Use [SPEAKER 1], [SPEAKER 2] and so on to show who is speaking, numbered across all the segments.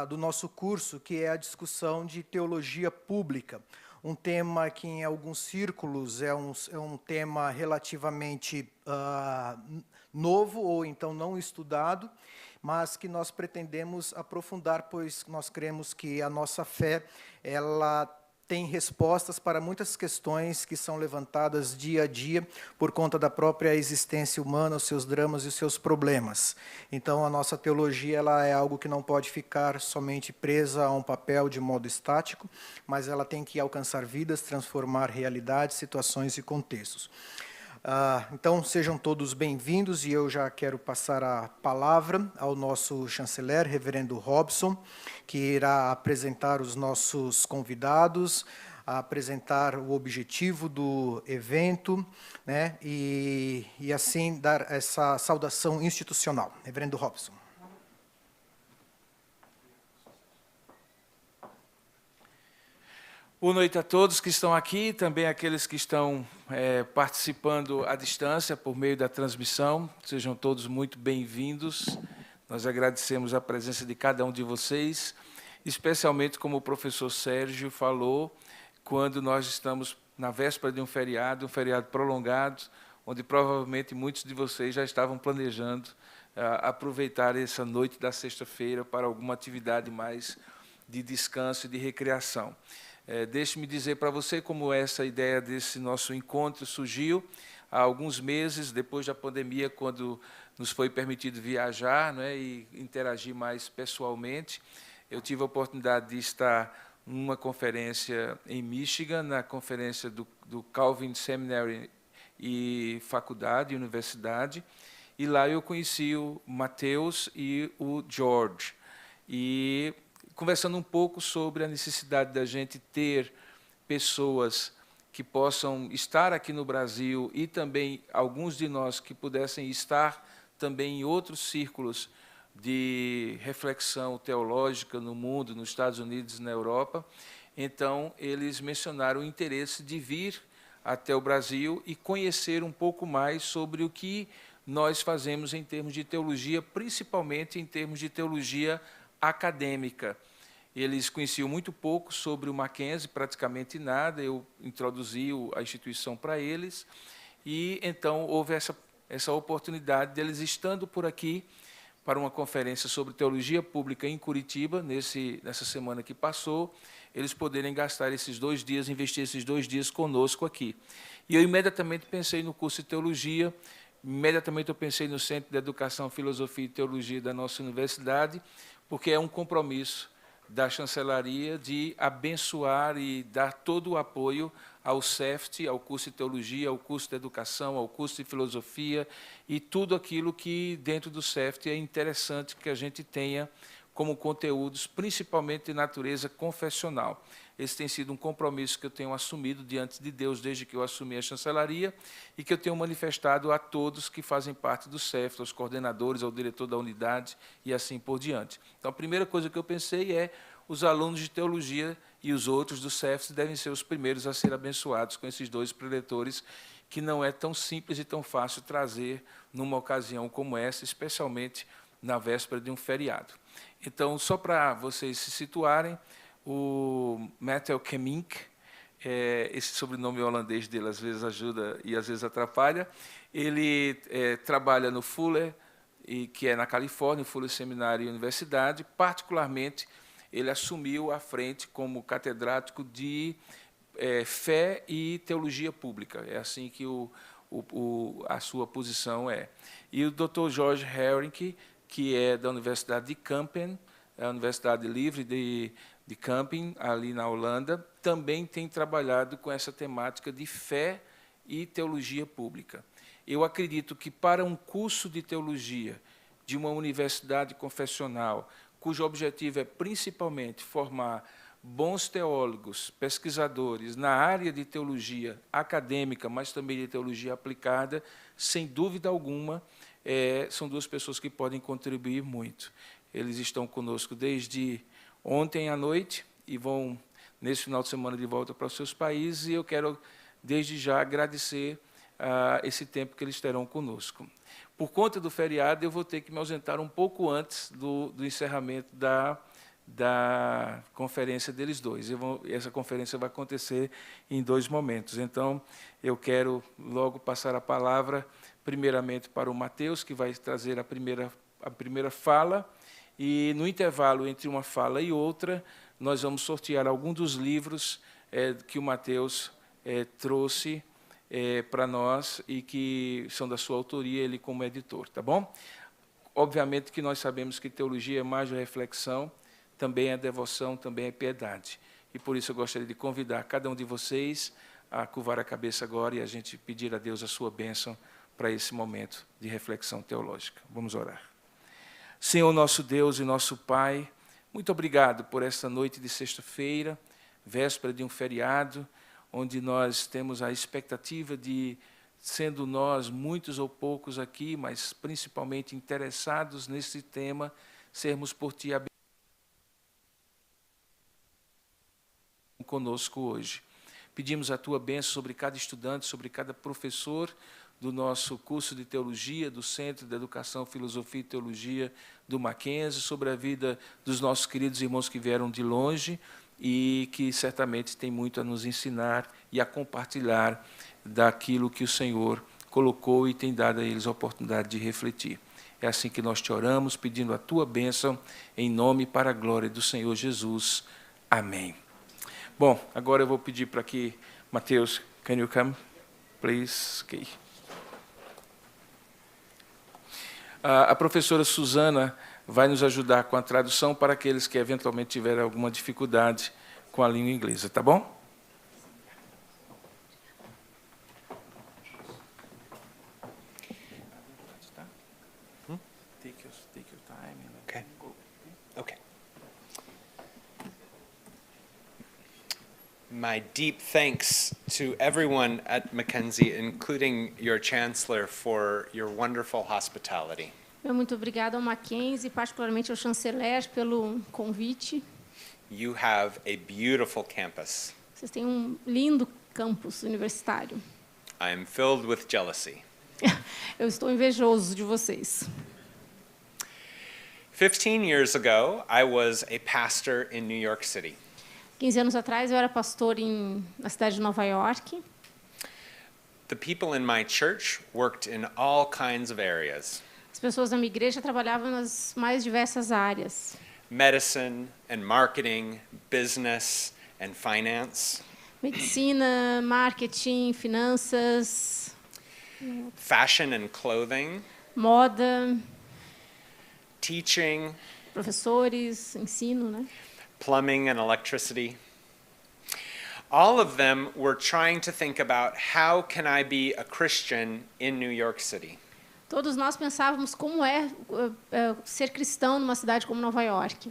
[SPEAKER 1] do nosso curso, que é a discussão de teologia pública, um tema que em alguns círculos é um tema relativamente novo ou então não estudado, mas que nós pretendemos aprofundar, pois nós cremos que a nossa fé ela tem respostas para muitas questões que são levantadas dia a dia por conta da própria existência humana, os seus dramas e os seus problemas. Então, a nossa teologia ela é algo que não pode ficar somente presa a um papel de modo estático, mas ela tem que alcançar vidas, transformar realidades, situações e contextos. Então, sejam todos bem-vindos, e eu já quero passar a palavra ao nosso chanceler, reverendo Robson, que irá apresentar os nossos convidados, apresentar o objetivo do evento, né, e assim dar essa saudação institucional. Reverendo Robson.
[SPEAKER 2] Boa noite a todos que estão aqui, também aqueles que estão participando à distância por meio da transmissão. Sejam todos muito bem-vindos. Nós agradecemos a presença de cada um de vocês, especialmente como o professor Sérgio falou, quando nós estamos na véspera de um feriado prolongado, onde provavelmente muitos de vocês já estavam planejando aproveitar essa noite da sexta-feira para alguma atividade mais de descanso e de recreação. Deixe-me dizer para você como essa ideia desse nosso encontro surgiu há alguns meses, depois da pandemia, quando nos foi permitido viajar, né, e interagir mais pessoalmente. Eu tive a oportunidade de estar numa conferência em Michigan, na conferência do Calvin Seminary e faculdade, universidade, e lá eu conheci o Mateus e o George. E conversando um pouco sobre a necessidade da gente ter pessoas que possam estar aqui no Brasil e também alguns de nós que pudessem estar também em outros círculos de reflexão teológica no mundo, nos Estados Unidos e na Europa. Então, eles mencionaram o interesse de vir até o Brasil e conhecer um pouco mais sobre o que nós fazemos em termos de teologia, principalmente em termos de teologia acadêmica. Eles conheciam muito pouco sobre o Mackenzie, praticamente nada. Eu introduzi a instituição para eles, e então houve essa oportunidade deles, estando por aqui para uma conferência sobre teologia pública em Curitiba, nessa semana que passou, eles poderem gastar esses 2 dias, investir esses 2 dias conosco aqui. E eu imediatamente pensei no curso de teologia, imediatamente eu pensei no Centro de Educação, Filosofia e Teologia da nossa universidade, porque é um compromisso da chancelaria de abençoar e dar todo o apoio ao CEFT, ao curso de teologia, ao curso de educação, ao curso de filosofia e tudo aquilo que dentro do CEFT é interessante que a gente tenha como conteúdos, principalmente de natureza confessional. Esse tem sido um compromisso que eu tenho assumido diante de Deus desde que eu assumi a chancelaria e que eu tenho manifestado a todos que fazem parte do CEFT, aos coordenadores, ao diretor da unidade e assim por diante. Então, a primeira coisa que eu pensei é os alunos de teologia e os outros do CEFT devem ser os primeiros a ser abençoados com esses 2 preletores, que não é tão simples e tão fácil trazer numa ocasião como essa, especialmente na véspera de um feriado. Então, só para vocês se situarem, o Matthew Kemink, esse sobrenome holandês dele às vezes ajuda e às vezes atrapalha, ele trabalha no Fuller, que é na Califórnia, o Fuller Seminário e Universidade. Particularmente, ele assumiu a frente como catedrático de fé e teologia pública. É assim que a sua posição é. E o Dr. George Herink, que é da Universidade de Kampen, a Universidade Livre de Kampen, ali na Holanda, também tem trabalhado com essa temática de fé e teologia pública. Eu acredito que para um curso de teologia de uma universidade confessional, cujo objetivo é principalmente formar bons teólogos, pesquisadores na área de teologia acadêmica, mas também de teologia aplicada, sem dúvida alguma, são 2 pessoas que podem contribuir muito. Eles estão conosco desde ontem à noite e vão, nesse final de semana, de volta para os seus países, e eu quero, desde já, agradecer esse tempo que eles terão conosco. Por conta do feriado, eu vou ter que me ausentar um pouco antes do encerramento da conferência deles dois. Essa conferência vai acontecer em 2 momentos. Então, eu quero logo passar a palavra, primeiramente, para o Mateus, que vai trazer a primeira fala, e, no intervalo entre uma fala e outra, nós vamos sortear algum dos livros que o Mateus trouxe para nós e que são da sua autoria, ele como editor, tá bom? Obviamente que nós sabemos que teologia é mais de reflexão, também é devoção, também é piedade. E por isso eu gostaria de convidar cada um de vocês a curvar a cabeça agora e a gente pedir a Deus a sua bênção para esse momento de reflexão teológica. Vamos orar. Senhor, nosso Deus e nosso Pai, muito obrigado por esta noite de sexta-feira, véspera de um feriado, onde nós temos a expectativa de, sendo nós muitos ou poucos aqui, mas principalmente interessados nesse tema, sermos por Ti abençoados conosco hoje. Pedimos a Tua bênção sobre cada estudante, sobre cada professor do nosso curso de Teologia, do Centro de Educação, Filosofia e Teologia do Mackenzie, sobre a vida dos nossos queridos irmãos que vieram de longe e que certamente têm muito a nos ensinar e a compartilhar daquilo que o Senhor colocou e tem dado a eles a oportunidade de refletir. É assim que nós te oramos, pedindo a Tua bênção, em nome e para a glória do Senhor Jesus. Amém. Bom, agora eu vou pedir para que Mateus, can you come, please? Okay. A professora Suzana vai nos ajudar com a tradução para aqueles que eventualmente tiverem alguma dificuldade com a língua inglesa, tá bom? Take your time.
[SPEAKER 3] Okay. Okay. My deep thanks to everyone at Mackenzie, including your chancellor, for your wonderful hospitality.
[SPEAKER 4] Muito obrigada ao Mackenzie, particularmente ao chanceler, pelo convite.
[SPEAKER 3] You have a beautiful campus.
[SPEAKER 4] Vocês têm um lindo campus universitário.
[SPEAKER 3] I am filled with jealousy.
[SPEAKER 4] Eu estou invejoso de vocês.
[SPEAKER 3] 15 years ago, I was a pastor in New York City.
[SPEAKER 4] 15 anos atrás, eu era pastor na cidade de Nova York.
[SPEAKER 3] The people in my church worked in all kinds of areas.
[SPEAKER 4] As pessoas da minha igreja trabalhavam nas mais diversas áreas.
[SPEAKER 3] Medicine and marketing, business and finance.
[SPEAKER 4] Medicina, marketing, finanças.
[SPEAKER 3] Fashion and clothing.
[SPEAKER 4] Moda.
[SPEAKER 3] Teaching.
[SPEAKER 4] Professores, ensino, né?
[SPEAKER 3] Plumbing and electricity. All of them were trying to think about how can I be a Christian in New York City.
[SPEAKER 4] Todos nós pensávamos como ser cristão numa cidade como Nova York.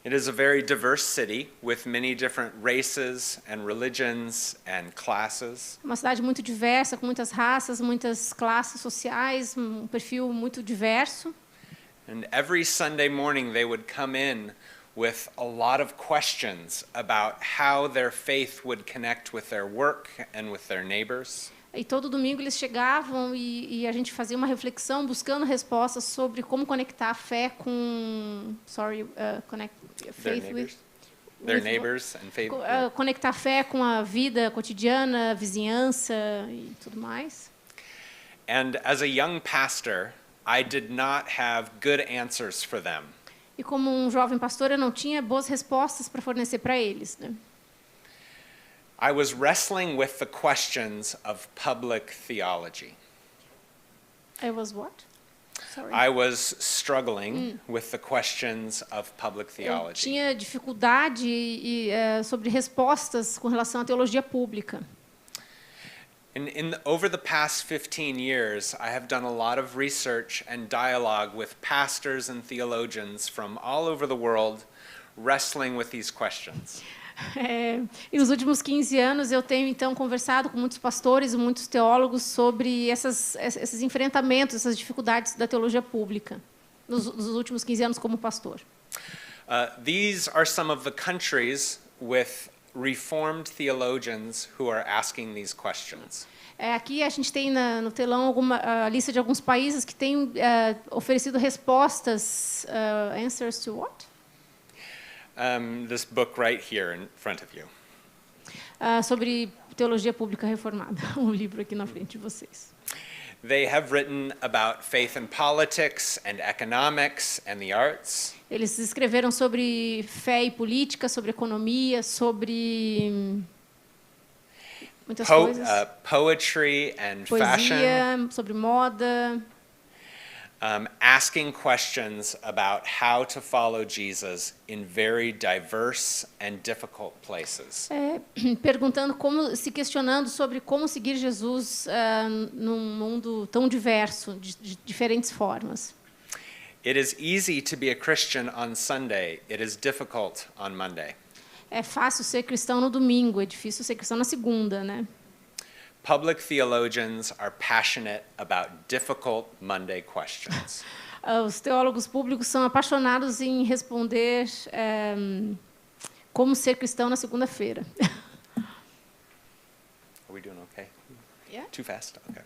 [SPEAKER 3] It is a very diverse city with many different races and religions and classes.
[SPEAKER 4] Uma cidade muito diversa, com muitas raças, muitas classes sociais, um perfil muito diverso.
[SPEAKER 3] And every Sunday morning they would come in with a lot of questions about how their faith would connect with their work and with their neighbors.
[SPEAKER 4] E todo domingo eles chegavam e a gente fazia uma reflexão buscando respostas sobre como conectar a fé com
[SPEAKER 3] their neighbors and faith.
[SPEAKER 4] Conectar a fé com a vida cotidiana, a vizinhança e tudo mais.
[SPEAKER 3] And as a young pastor, I did not have good answers for them.
[SPEAKER 4] E como um jovem pastor, eu não tinha boas respostas para fornecer para eles, né?
[SPEAKER 3] I was wrestling with the questions of public theology.
[SPEAKER 4] I was what? Sorry.
[SPEAKER 3] I was struggling with the questions of public
[SPEAKER 4] Eu
[SPEAKER 3] theology.
[SPEAKER 4] tinha dificuldade sobre respostas com relação à teologia pública.
[SPEAKER 3] Over the past 15 years, I have done a lot of research and dialogue with pastors and theologians from all over the world wrestling with these questions.
[SPEAKER 4] E nos últimos 15 anos eu tenho então conversado com muitos pastores e muitos teólogos sobre esses enfrentamentos, essas dificuldades da teologia pública nos últimos 15 anos como pastor.
[SPEAKER 3] These are some of the countries with Reformed theologians who are asking these questions.
[SPEAKER 4] Aqui a gente tem no telão a lista de alguns países que têm oferecido respostas, answers to what?
[SPEAKER 3] this book right here in front of you.
[SPEAKER 4] Sobre Teologia Pública Reformada, um livro aqui na frente de vocês.
[SPEAKER 3] They have written about faith and politics and economics and the arts.
[SPEAKER 4] Eles escreveram sobre fé e política, sobre economia, sobre muitas coisas.
[SPEAKER 3] Poetry and fashion.
[SPEAKER 4] Poesia, sobre moda.
[SPEAKER 3] Asking questions about how to follow Jesus in very diverse and difficult places.
[SPEAKER 4] Perguntando se questionando sobre como seguir Jesus num mundo tão diverso, de diferentes formas.
[SPEAKER 3] It is easy to be a Christian on Sunday. It is difficult on Monday.
[SPEAKER 4] É fácil ser cristão no domingo, é difícil ser cristão na segunda, né?
[SPEAKER 3] Public theologians are passionate about difficult Monday questions.
[SPEAKER 4] Os teólogos públicos são apaixonados em responder como ser cristão na segunda-feira.
[SPEAKER 3] Are we doing okay?
[SPEAKER 4] Yeah.
[SPEAKER 3] Too fast? Okay.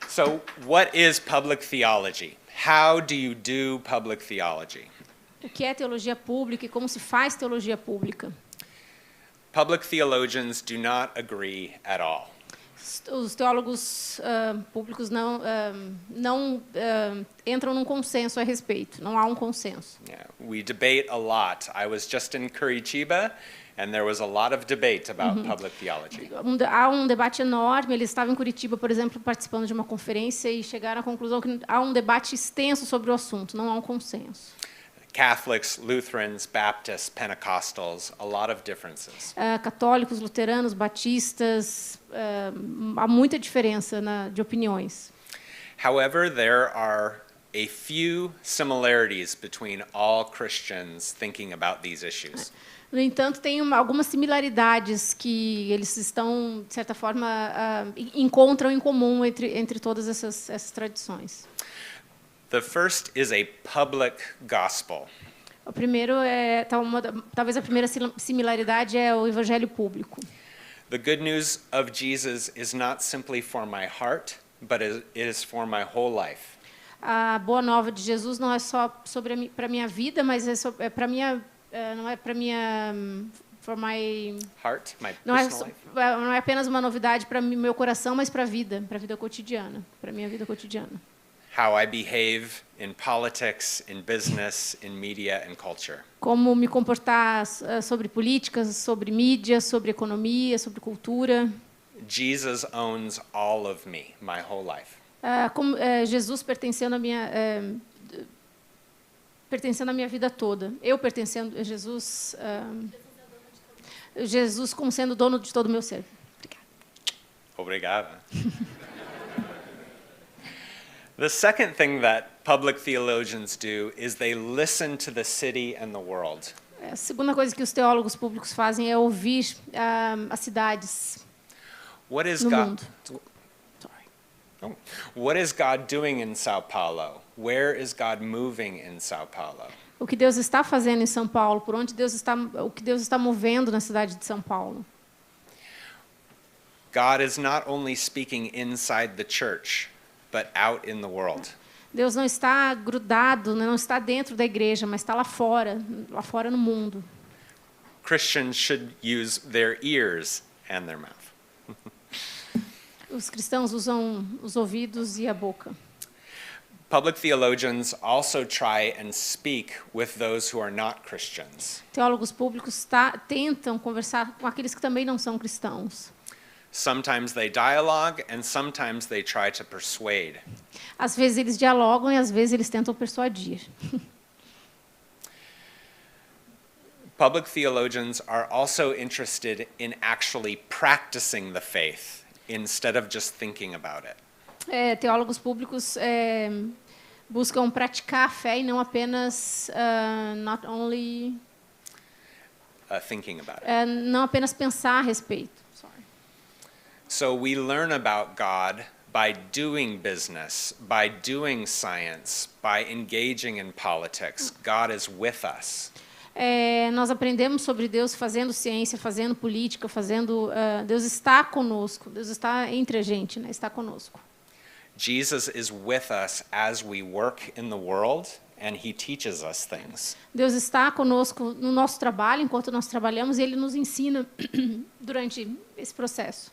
[SPEAKER 3] So, what is public theology? How do you do public theology?
[SPEAKER 4] O que é teologia pública e como se faz teologia pública?
[SPEAKER 3] Public theologians do not agree at all.
[SPEAKER 4] Os teólogos públicos não entram num consenso a respeito. Não há um consenso.
[SPEAKER 3] Yeah, we debate a lot. I was just in Curitiba, and there was a lot of debate about public theology.
[SPEAKER 4] Há um debate enorme. Eles estavam em Curitiba, por exemplo, participando de uma conferência e chegaram à conclusão que há um debate extenso sobre o assunto. Não há um consenso.
[SPEAKER 3] Catholics, Lutherans, Baptists, Pentecostals, a lot of differences.
[SPEAKER 4] Católicos, luteranos, batistas, há muita diferença de opiniões.
[SPEAKER 3] However, there are a few similarities between all Christians thinking about these issues.
[SPEAKER 4] No entanto, tem algumas similaridades que eles estão, de certa forma, encontram em comum entre todas essas tradições.
[SPEAKER 3] The first is a public gospel.
[SPEAKER 4] O primeiro talvez a primeira similaridade é o evangelho público.
[SPEAKER 3] The good news of Jesus is not simply for my heart, but it is for my whole life.
[SPEAKER 4] A boa nova de Jesus não é só para minha vida, mas é para minha não é para minha for my
[SPEAKER 3] heart, my
[SPEAKER 4] não
[SPEAKER 3] personal life.
[SPEAKER 4] Não é apenas uma novidade para meu coração, mas para a vida cotidiana, para minha vida cotidiana.
[SPEAKER 3] How I behave in politics, in business, in media and culture.
[SPEAKER 4] Como me comportar sobre políticas, sobre mídia, sobre economia, sobre cultura.
[SPEAKER 3] Jesus owns all of me, my whole life.
[SPEAKER 4] Jesus pertencendo à minha vida toda. Eu pertencendo a Jesus, Jesus como sendo dono de todo o meu ser.
[SPEAKER 3] Obrigada. The second thing that public theologians do is they listen to the city and the world.
[SPEAKER 4] A segunda coisa que os teólogos públicos fazem é ouvir as cidades no mundo.
[SPEAKER 3] What is God doing in São Paulo? Where is God moving in São Paulo?
[SPEAKER 4] O que Deus está fazendo em São Paulo? Por onde o que Deus está movendo na cidade de São Paulo?
[SPEAKER 3] God is not only speaking inside the church, but out in the world.
[SPEAKER 4] Deus não está grudado, não está dentro da igreja, mas está lá fora no mundo.
[SPEAKER 3] Christians should use their ears and their mouth.
[SPEAKER 4] Os cristãos usam os ouvidos e a boca.
[SPEAKER 3] Public theologians also try and speak with those who are not Christians.
[SPEAKER 4] Teólogos públicos tentam conversar com aqueles que também não são cristãos.
[SPEAKER 3] Sometimes they dialogue and sometimes they try to persuade.
[SPEAKER 4] Às vezes eles dialogam e às vezes eles tentam persuadir.
[SPEAKER 3] Public theologians are also interested in actually practicing the faith instead of just thinking about it.
[SPEAKER 4] Teólogos públicos buscam praticar a fé e não apenas not only
[SPEAKER 3] thinking about it.
[SPEAKER 4] Não apenas pensar a respeito.
[SPEAKER 3] So we learn about God by doing business, by doing science, by engaging in politics. God is with us.
[SPEAKER 4] Nós aprendemos sobre Deus fazendo ciência, fazendo política, Deus está conosco, Deus está entre a gente, né? Está conosco.
[SPEAKER 3] Jesus is with us as we work in the world and he teaches us things.
[SPEAKER 4] Deus está conosco no nosso trabalho, enquanto nós trabalhamos, e Ele nos ensina durante esse processo.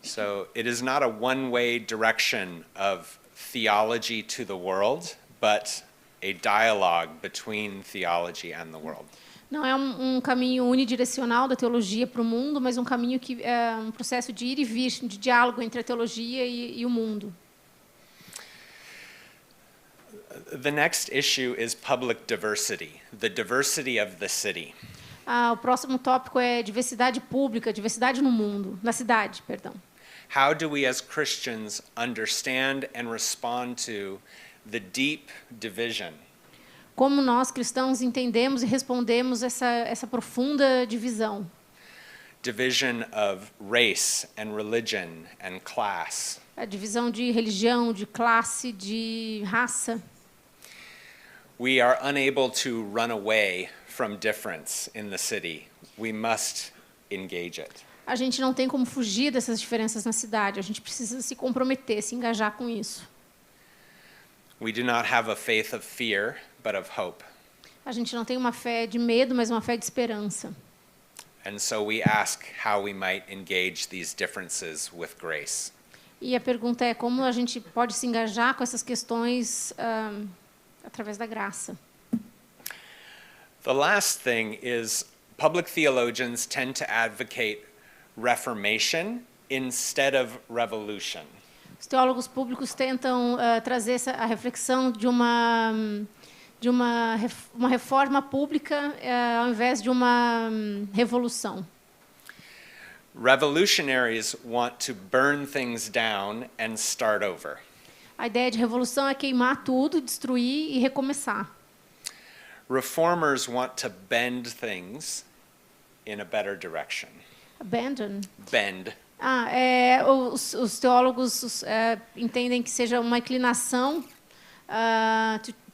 [SPEAKER 3] So it is not a one-way direction of theology to the world, but a dialogue between theology and the world.
[SPEAKER 4] Não é um caminho unidirecional da teologia para o mundo, mas um caminho que é um processo de ir e vir, de diálogo entre a teologia e o mundo.
[SPEAKER 3] The next issue is public diversity, the diversity of the city.
[SPEAKER 4] O próximo tópico é diversidade pública, diversidade no mundo, na cidade, perdão.
[SPEAKER 3] How do we as Christians understand and respond to the deep division?
[SPEAKER 4] Como nós cristãos entendemos e respondemos essa profunda divisão?
[SPEAKER 3] Division of race and religion and class.
[SPEAKER 4] A divisão de religião, de classe, de raça.
[SPEAKER 3] We are unable to run away from difference in the city. We must engage it.
[SPEAKER 4] A gente não tem como fugir dessas diferenças na cidade. A gente precisa se comprometer, se engajar com isso.
[SPEAKER 3] We do not have a faith of fear, but of hope.
[SPEAKER 4] A gente não tem uma fé de medo, mas uma fé de esperança.
[SPEAKER 3] And so we ask how we might engage these differences with grace.
[SPEAKER 4] E a pergunta é como a gente pode se engajar com essas questões através da graça.
[SPEAKER 3] The last thing is public theologians tend to advocate reformation instead of revolution.
[SPEAKER 4] Os teólogos públicos tentam trazer a reflexão de uma reforma pública ao invés de uma revolução.
[SPEAKER 3] Revolutionaries want to burn things down and start over.
[SPEAKER 4] A ideia de revolução é queimar tudo, destruir e recomeçar.
[SPEAKER 3] Reformers want to bend things in a better direction.
[SPEAKER 4] Abandon.
[SPEAKER 3] Bend.
[SPEAKER 4] Os teólogos entendem que seja uma inclinação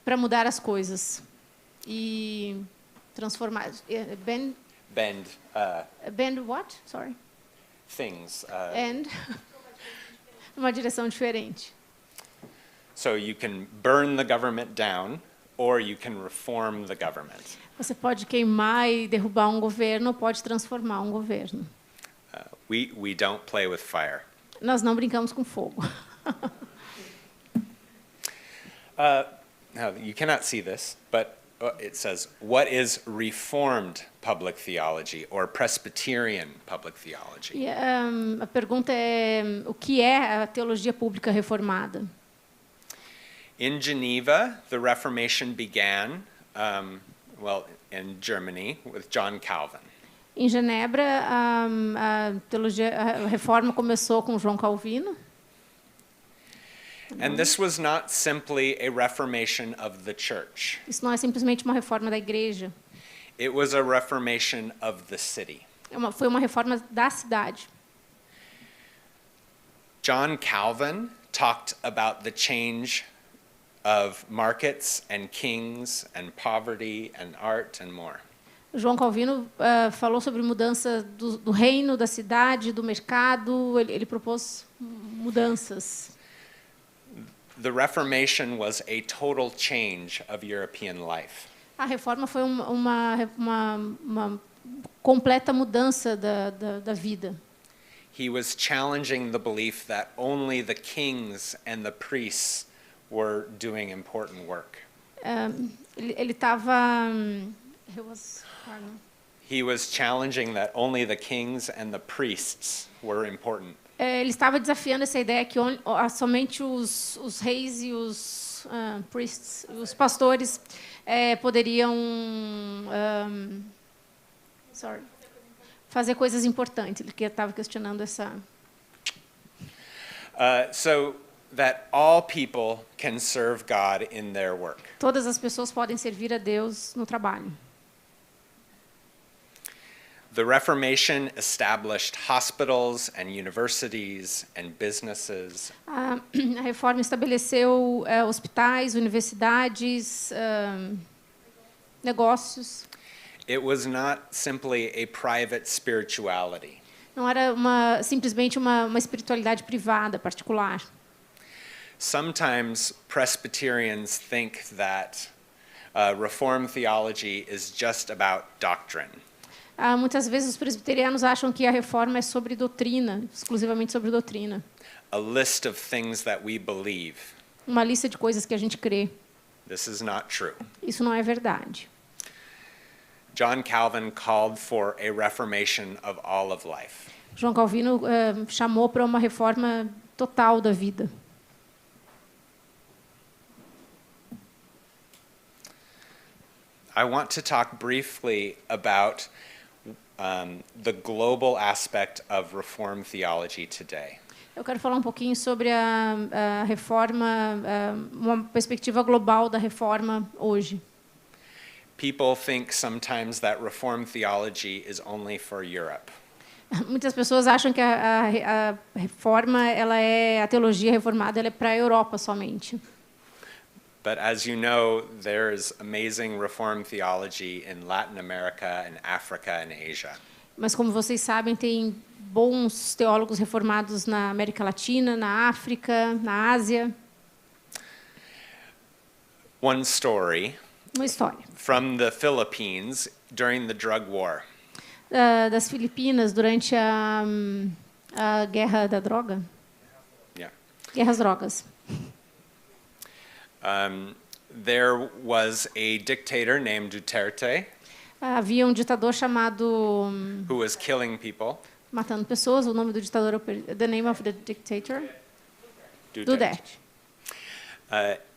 [SPEAKER 4] para mudar as coisas e transformar. Bend. Bend what? Sorry.
[SPEAKER 3] Things.
[SPEAKER 4] And numa direção diferente.
[SPEAKER 3] So you can burn the government down, or you can reform the government.
[SPEAKER 4] Você pode queimar e derrubar um governo, ou pode transformar um governo.
[SPEAKER 3] We don't play with fire.
[SPEAKER 4] Nós não brincamos com fogo.
[SPEAKER 3] Now you cannot see this, but it says, what is Reformed public theology or Presbyterian public theology?
[SPEAKER 4] E, a pergunta é, o que é a teologia pública reformada?
[SPEAKER 3] In Geneva, the Reformation began, in Germany, with John Calvin.
[SPEAKER 4] Em Genebra, a reforma começou com João Calvino.
[SPEAKER 3] And this was not simply a reformation of the church.
[SPEAKER 4] Isso não é simplesmente uma reforma da igreja.
[SPEAKER 3] It was a reformation of the city.
[SPEAKER 4] Foi uma reforma da cidade.
[SPEAKER 3] John Calvin talked about the change of markets and kings and poverty and art and more.
[SPEAKER 4] João Calvino falou sobre mudança do reino, da cidade, do mercado. Ele propôs mudanças.
[SPEAKER 3] The Reformation was a total change of European life.
[SPEAKER 4] A reforma foi uma completa mudança da vida.
[SPEAKER 3] He was challenging the belief that only the kings and the priests were doing important work.
[SPEAKER 4] Ele estava
[SPEAKER 3] He was challenging that only the kings and the priests were important.
[SPEAKER 4] Ele estava desafiando essa ideia que somente os reis e os priests, os pastores, poderiam fazer coisas importantes. Ele estava questionando essa.
[SPEAKER 3] So that all people can serve God in their work.
[SPEAKER 4] Todas as pessoas podem servir a Deus no trabalho.
[SPEAKER 3] The Reformation established hospitals and universities and businesses.
[SPEAKER 4] A reforma estabeleceu hospitais, universidades, negócios.
[SPEAKER 3] It was not simply a private spirituality.
[SPEAKER 4] Não era simplesmente uma espiritualidade privada, particular.
[SPEAKER 3] Sometimes Presbyterians think that Reform theology is just about doctrine.
[SPEAKER 4] Muitas vezes os presbiterianos acham que a reforma é sobre doutrina, exclusivamente sobre doutrina.
[SPEAKER 3] A list of things that we believe.
[SPEAKER 4] Uma lista de coisas que a gente crê.
[SPEAKER 3] This is not true.
[SPEAKER 4] Isso não é verdade.
[SPEAKER 3] John Calvin called for a reformation of all of life.
[SPEAKER 4] João Calvino chamou para uma reforma total da vida.
[SPEAKER 3] I want to talk briefly about the global aspect of Reformed theology today.
[SPEAKER 4] Eu quero falar um pouquinho sobre a reforma, uma perspectiva global da reforma hoje.
[SPEAKER 3] People think sometimes that Reformed theology is only for Europe.
[SPEAKER 4] Muitas pessoas acham que a reforma, a teologia reformada, ela é para a Europa somente.
[SPEAKER 3] But as you know, there is amazing Reformed theology in Latin America and Africa and Asia.
[SPEAKER 4] Mas como vocês sabem, tem bons teólogos reformados na América Latina, na África, na Ásia.
[SPEAKER 3] One story
[SPEAKER 4] Uma história
[SPEAKER 3] from the Philippines during the drug war.
[SPEAKER 4] Das Filipinas durante a guerra da droga.
[SPEAKER 3] Yeah.
[SPEAKER 4] Guerra às drogas.
[SPEAKER 3] There was a dictator named Duterte
[SPEAKER 4] Havia um ditador chamado
[SPEAKER 3] who was killing people.
[SPEAKER 4] matando pessoas. O nome do ditador, the name of the dictator, Duterte.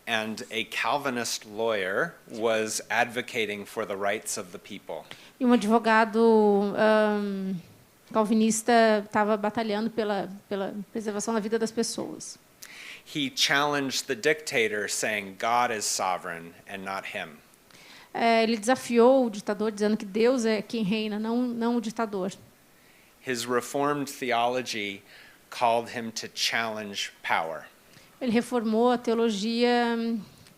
[SPEAKER 3] And a Calvinist lawyer was advocating for the rights of the people.
[SPEAKER 4] E um advogado calvinista estava batalhando pela preservação da vida das pessoas.
[SPEAKER 3] He challenged the dictator, saying God is sovereign and not him.
[SPEAKER 4] Ele desafiou o ditador dizendo que Deus é quem reina, não o ditador.
[SPEAKER 3] His Reformed theology called him to challenge power.
[SPEAKER 4] Ele reformou a teologia,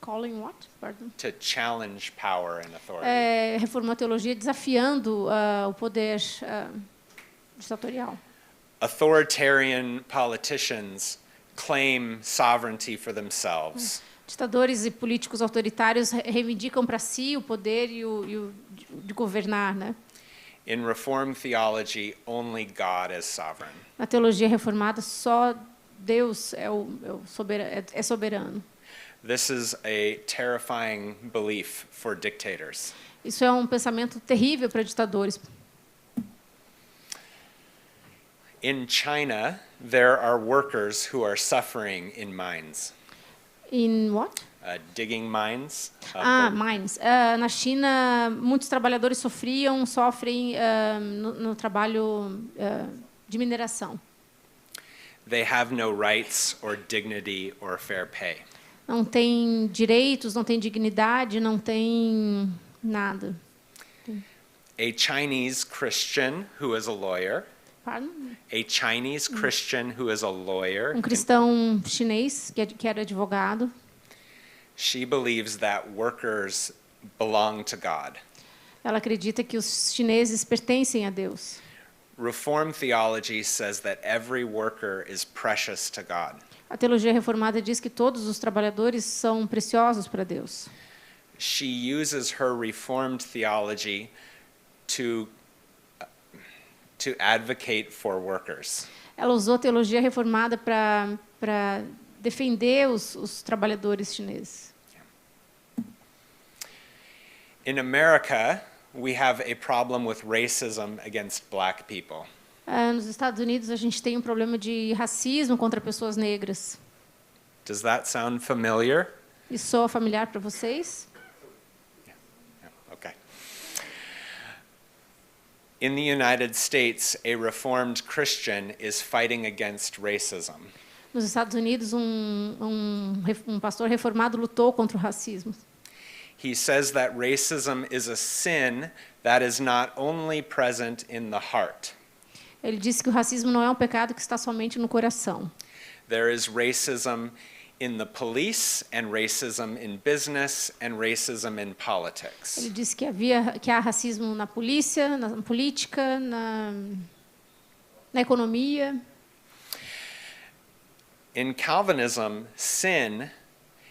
[SPEAKER 4] calling what? Pardon.
[SPEAKER 3] To challenge power and authority.
[SPEAKER 4] Reformou a teologia desafiando o poder ditatorial.
[SPEAKER 3] Authoritarian politicians claim sovereignty for themselves.
[SPEAKER 4] Ditadores e políticos autoritários reivindicam para si o poder e o de governar, né?
[SPEAKER 3] In Reformed theology, only God is sovereign.
[SPEAKER 4] Na teologia reformada, só Deus é soberano.
[SPEAKER 3] This is a terrifying belief for dictators.
[SPEAKER 4] Isso é um pensamento terrível para ditadores.
[SPEAKER 3] In China, there are workers who are suffering in mines.
[SPEAKER 4] In what?
[SPEAKER 3] Digging mines.
[SPEAKER 4] Mines. Na China, muitos trabalhadores sofrem no trabalho de mineração.
[SPEAKER 3] They have no rights or dignity or fair pay.
[SPEAKER 4] Não tem direitos, não tem dignidade, não tem nada.
[SPEAKER 3] A Chinese Christian who is a lawyer.
[SPEAKER 4] Pardon?
[SPEAKER 3] A Chinese Christian who is a lawyer.
[SPEAKER 4] Um cristão chinês que era advogado.
[SPEAKER 3] She believes that workers belong to God.
[SPEAKER 4] Ela acredita que os chineses pertencem a Deus.
[SPEAKER 3] Reformed theology says that every worker is precious to God.
[SPEAKER 4] A teologia reformada diz que todos os trabalhadores são preciosos para Deus.
[SPEAKER 3] She uses her Reformed theology to advocate for workers.
[SPEAKER 4] Ela usou a teologia reformada para defender os trabalhadores chineses.
[SPEAKER 3] In America, we have a problem with racism against black people.
[SPEAKER 4] Nos Estados Unidos, a gente tem um problema de racismo contra pessoas negras.
[SPEAKER 3] Does that sound familiar?
[SPEAKER 4] Isso soa familiar para vocês?
[SPEAKER 3] Yeah, okay. In the United States, a Reformed Christian is fighting against racism.
[SPEAKER 4] Nos Estados Unidos, um pastor reformado lutou contra o racismo.
[SPEAKER 3] He says that racism is a sin that is not only present in the heart.
[SPEAKER 4] Ele disse que o racismo não é um pecado que está somente no coração.
[SPEAKER 3] There is racism in the police and racism in business and racism in politics.
[SPEAKER 4] Ele disse que há racismo na polícia, na política, na economia.
[SPEAKER 3] In Calvinism, sin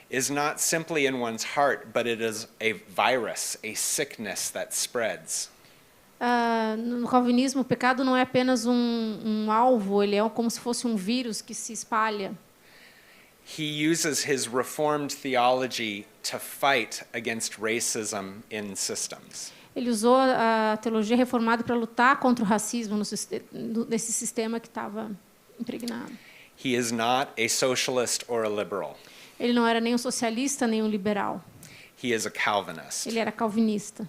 [SPEAKER 3] is not simply in one's heart, but it is a virus, a sickness that spreads.
[SPEAKER 4] No calvinismo, o pecado não é apenas um alvo, ele é como se fosse um vírus que se espalha.
[SPEAKER 3] He uses his reformed theology to fight against racism in systems.
[SPEAKER 4] Ele usou a teologia reformada para lutar contra o racismo nesse sistema que estava impregnado.
[SPEAKER 3] He is not a socialist or a liberal.
[SPEAKER 4] Ele não era nem um socialista nem um liberal.
[SPEAKER 3] He is a Calvinist.
[SPEAKER 4] Ele era calvinista.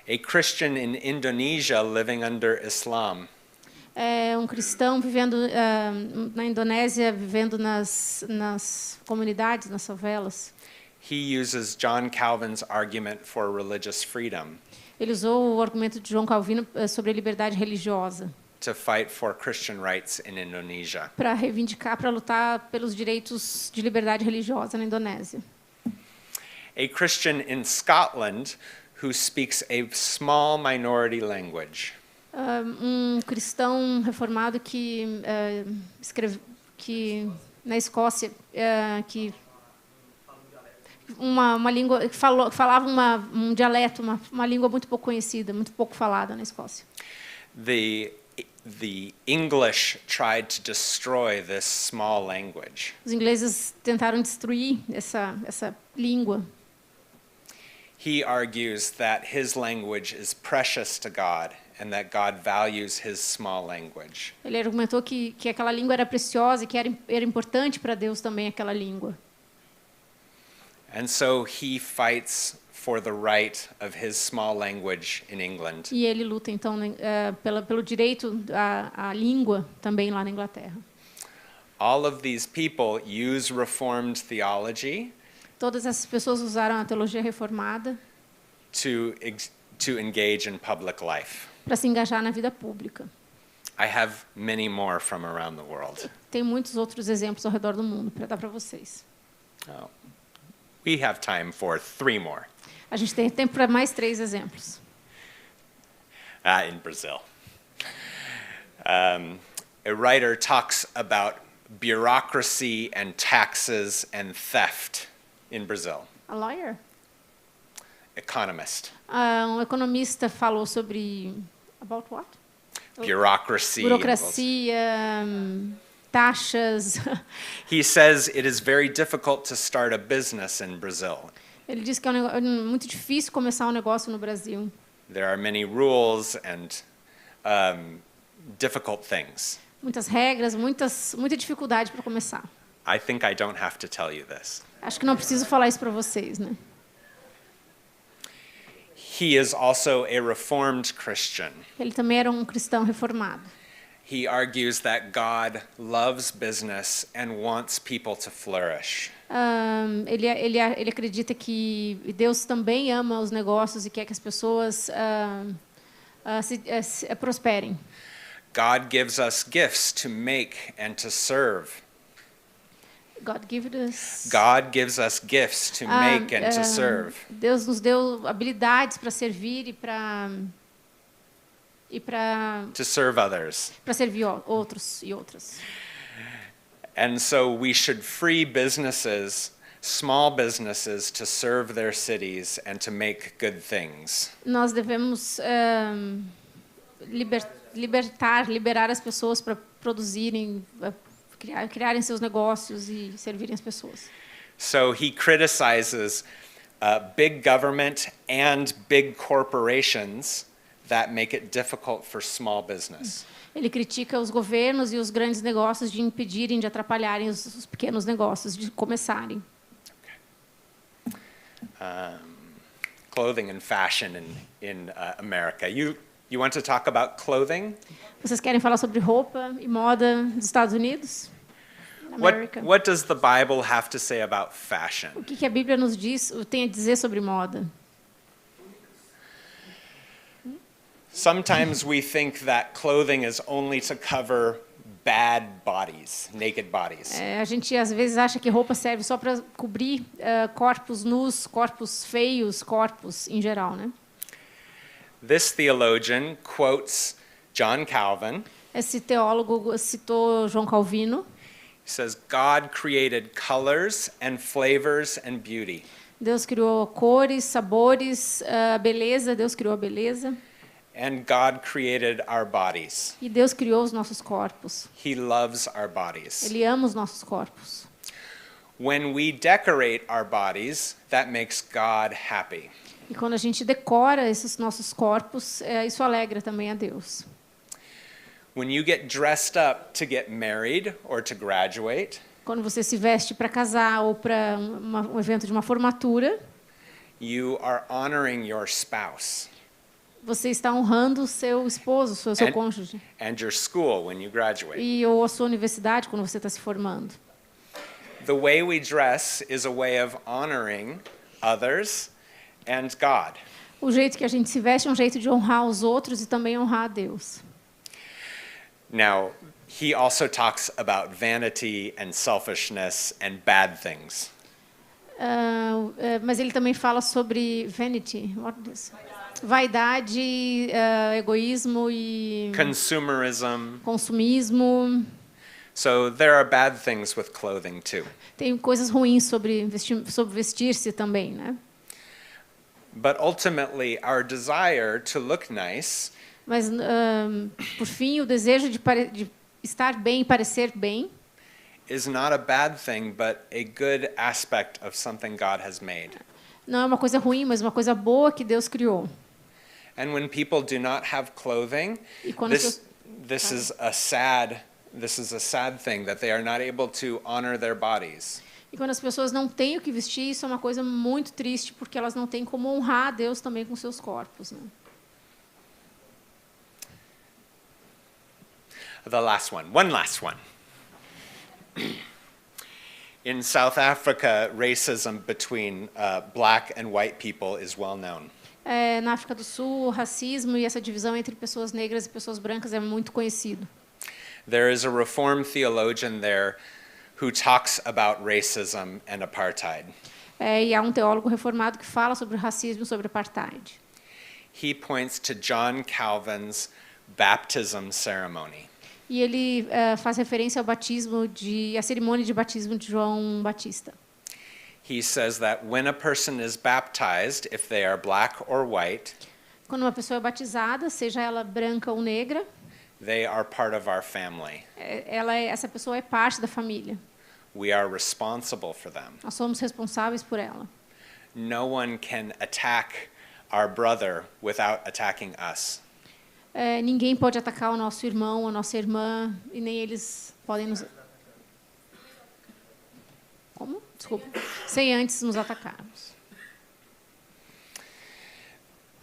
[SPEAKER 3] A Christian in Indonesia living under Islam
[SPEAKER 4] É um cristão vivendo na Indonésia, vivendo nas comunidades, nas favelas.
[SPEAKER 3] he uses John Calvin's argument for religious freedom
[SPEAKER 4] Ele usou o argumento de João Calvino sobre a liberdade religiosa
[SPEAKER 3] to fight for Christian rights in Indonesia.
[SPEAKER 4] para reivindicar, para lutar pelos direitos de liberdade religiosa na Indonésia.
[SPEAKER 3] A Christian in Scotland who speaks a small minority language.
[SPEAKER 4] Um cristão reformado que na Escócia que uma língua que falava um dialeto, uma língua muito pouco conhecida, muito pouco falada na Escócia.
[SPEAKER 3] The English tried to destroy this small language.
[SPEAKER 4] Os ingleses tentaram destruir essa língua.
[SPEAKER 3] He argues that his language is precious to God and that God values his small language.
[SPEAKER 4] Ele argumentou que aquela língua era preciosa e que era importante para Deus também aquela língua.
[SPEAKER 3] And so he fights for the right of his small language in England.
[SPEAKER 4] E ele luta então pelo direito à língua também lá na Inglaterra.
[SPEAKER 3] All of these people use reformed theology
[SPEAKER 4] Todas essas pessoas usaram a teologia reformada
[SPEAKER 3] to engage in public life.
[SPEAKER 4] para se engajar na vida pública.
[SPEAKER 3] I have many more from around the world.
[SPEAKER 4] Tem muitos outros exemplos ao redor do mundo para dar para vocês.
[SPEAKER 3] Oh. We have time for 3 more.
[SPEAKER 4] A gente tem tempo para mais 3 exemplos.
[SPEAKER 3] In Brazil. A writer talks about bureaucracy and taxes and theft in Brazil.
[SPEAKER 4] A lawyer?
[SPEAKER 3] Economist.
[SPEAKER 4] Um economista falou sobre about what?
[SPEAKER 3] Bureaucracy.
[SPEAKER 4] Burocracia, taxas.
[SPEAKER 3] He says it is very difficult to start a business in Brazil.
[SPEAKER 4] Ele diz que é muito difícil começar um negócio no Brasil.
[SPEAKER 3] There are many rules and difficult things.
[SPEAKER 4] Muitas regras, muita dificuldade para começar.
[SPEAKER 3] I think I don't have to tell you this.
[SPEAKER 4] Acho que não preciso falar isso para vocês, né?
[SPEAKER 3] He is also a reformed Christian.
[SPEAKER 4] Ele também era um cristão reformado.
[SPEAKER 3] He argues that God loves business and wants people to flourish.
[SPEAKER 4] Ele acredita que Deus também ama os negócios e quer que as pessoas prosperem.
[SPEAKER 3] God gives us gifts to make and to serve.
[SPEAKER 4] God
[SPEAKER 3] gives us gifts to make and to serve.
[SPEAKER 4] Deus nos deu habilidades para servir e
[SPEAKER 3] to serve others.
[SPEAKER 4] Para servir outros e outras.
[SPEAKER 3] And so we should free businesses, small businesses, to serve their cities and to make good things.
[SPEAKER 4] Nós devemos liberar as pessoas para produzirem, criarem seus negócios e servirem as pessoas.
[SPEAKER 3] So he criticizes big government and big corporations that make it difficult for small business.
[SPEAKER 4] Ele critica os governos e os grandes negócios de impedirem, de atrapalharem os pequenos negócios de começarem.
[SPEAKER 3] Okay. Clothing and fashion in America. You want to talk about clothing?
[SPEAKER 4] Vocês querem falar sobre roupa e moda dos Estados Unidos?
[SPEAKER 3] What does the Bible have to say about fashion?
[SPEAKER 4] O que a Bíblia nos diz, tem a dizer sobre moda?
[SPEAKER 3] Sometimes we think that clothing is only to cover bad bodies, naked bodies.
[SPEAKER 4] A gente às vezes acha que roupa serve só para cobrir corpos nus, corpos feios, corpos em geral, né?
[SPEAKER 3] This theologian quotes John Calvin.
[SPEAKER 4] Esse teólogo citou João Calvino.
[SPEAKER 3] He says, God created colors and flavors and beauty.
[SPEAKER 4] Deus criou cores, sabores, beleza. Deus criou a beleza.
[SPEAKER 3] And God created our bodies.
[SPEAKER 4] E Deus criou os nossos corpos.
[SPEAKER 3] He loves our bodies.
[SPEAKER 4] Ele ama os nossos corpos.
[SPEAKER 3] When we decorate our bodies, that makes God happy.
[SPEAKER 4] E quando a gente decora esses nossos corpos, isso alegra também a Deus.
[SPEAKER 3] When you get dressed up to get married or to graduate,
[SPEAKER 4] Quando você se veste para casar ou para um evento de uma formatura,
[SPEAKER 3] you are honoring your spouse
[SPEAKER 4] você está honrando o seu esposo, o seu cônjuge.
[SPEAKER 3] and your school when you graduate.
[SPEAKER 4] Ou a sua universidade, quando você está se formando.
[SPEAKER 3] The way we dress is a way of honoring others and God.
[SPEAKER 4] O jeito que a gente se veste é um jeito de honrar os outros e também honrar a Deus.
[SPEAKER 3] Now, he also talks about vanity and selfishness and bad things.
[SPEAKER 4] Mas ele também fala sobre vanity, vaidade, egoísmo e consumismo.
[SPEAKER 3] So there are bad things with clothing too.
[SPEAKER 4] Tem coisas ruins sobre vestir-se também, né?
[SPEAKER 3] But ultimately, our desire to look nice.
[SPEAKER 4] Mas por fim, o desejo de estar bem e parecer bem
[SPEAKER 3] is not a bad thing, but a good aspect of something God has made.
[SPEAKER 4] Não é uma coisa ruim, mas uma coisa boa que Deus criou.
[SPEAKER 3] And when people do not have clothing, this is a sad thing that they are not able to honor their bodies.
[SPEAKER 4] E quando as pessoas não têm o que vestir, isso é uma coisa muito triste, porque elas não têm como honrar a Deus também com seus corpos, né?
[SPEAKER 3] The last one last one. In South Africa, racism between black and white people is well known.
[SPEAKER 4] Na África do Sul, o racismo e essa divisão entre pessoas negras e pessoas brancas é muito conhecido.
[SPEAKER 3] There is a Reformed theologian there who talks about racism and apartheid.
[SPEAKER 4] E há um teólogo reformado que fala sobre o racismo e sobre o apartheid.
[SPEAKER 3] He points to John Calvin's baptism ceremony.
[SPEAKER 4] E ele faz referência ao à cerimônia de batismo de João Batista.
[SPEAKER 3] He says that when a person is baptized, if they are black or white,
[SPEAKER 4] quando uma pessoa é batizada, seja ela branca ou negra,
[SPEAKER 3] they are part of our family.
[SPEAKER 4] Essa pessoa é parte da família.
[SPEAKER 3] We are responsible for them.
[SPEAKER 4] Nós somos responsáveis por ela.
[SPEAKER 3] No one can attack our brother without attacking us.
[SPEAKER 4] Ninguém pode atacar o nosso irmão, a nossa irmã, e nem eles podem nos... Como? Desculpa. Sem antes nos atacarmos.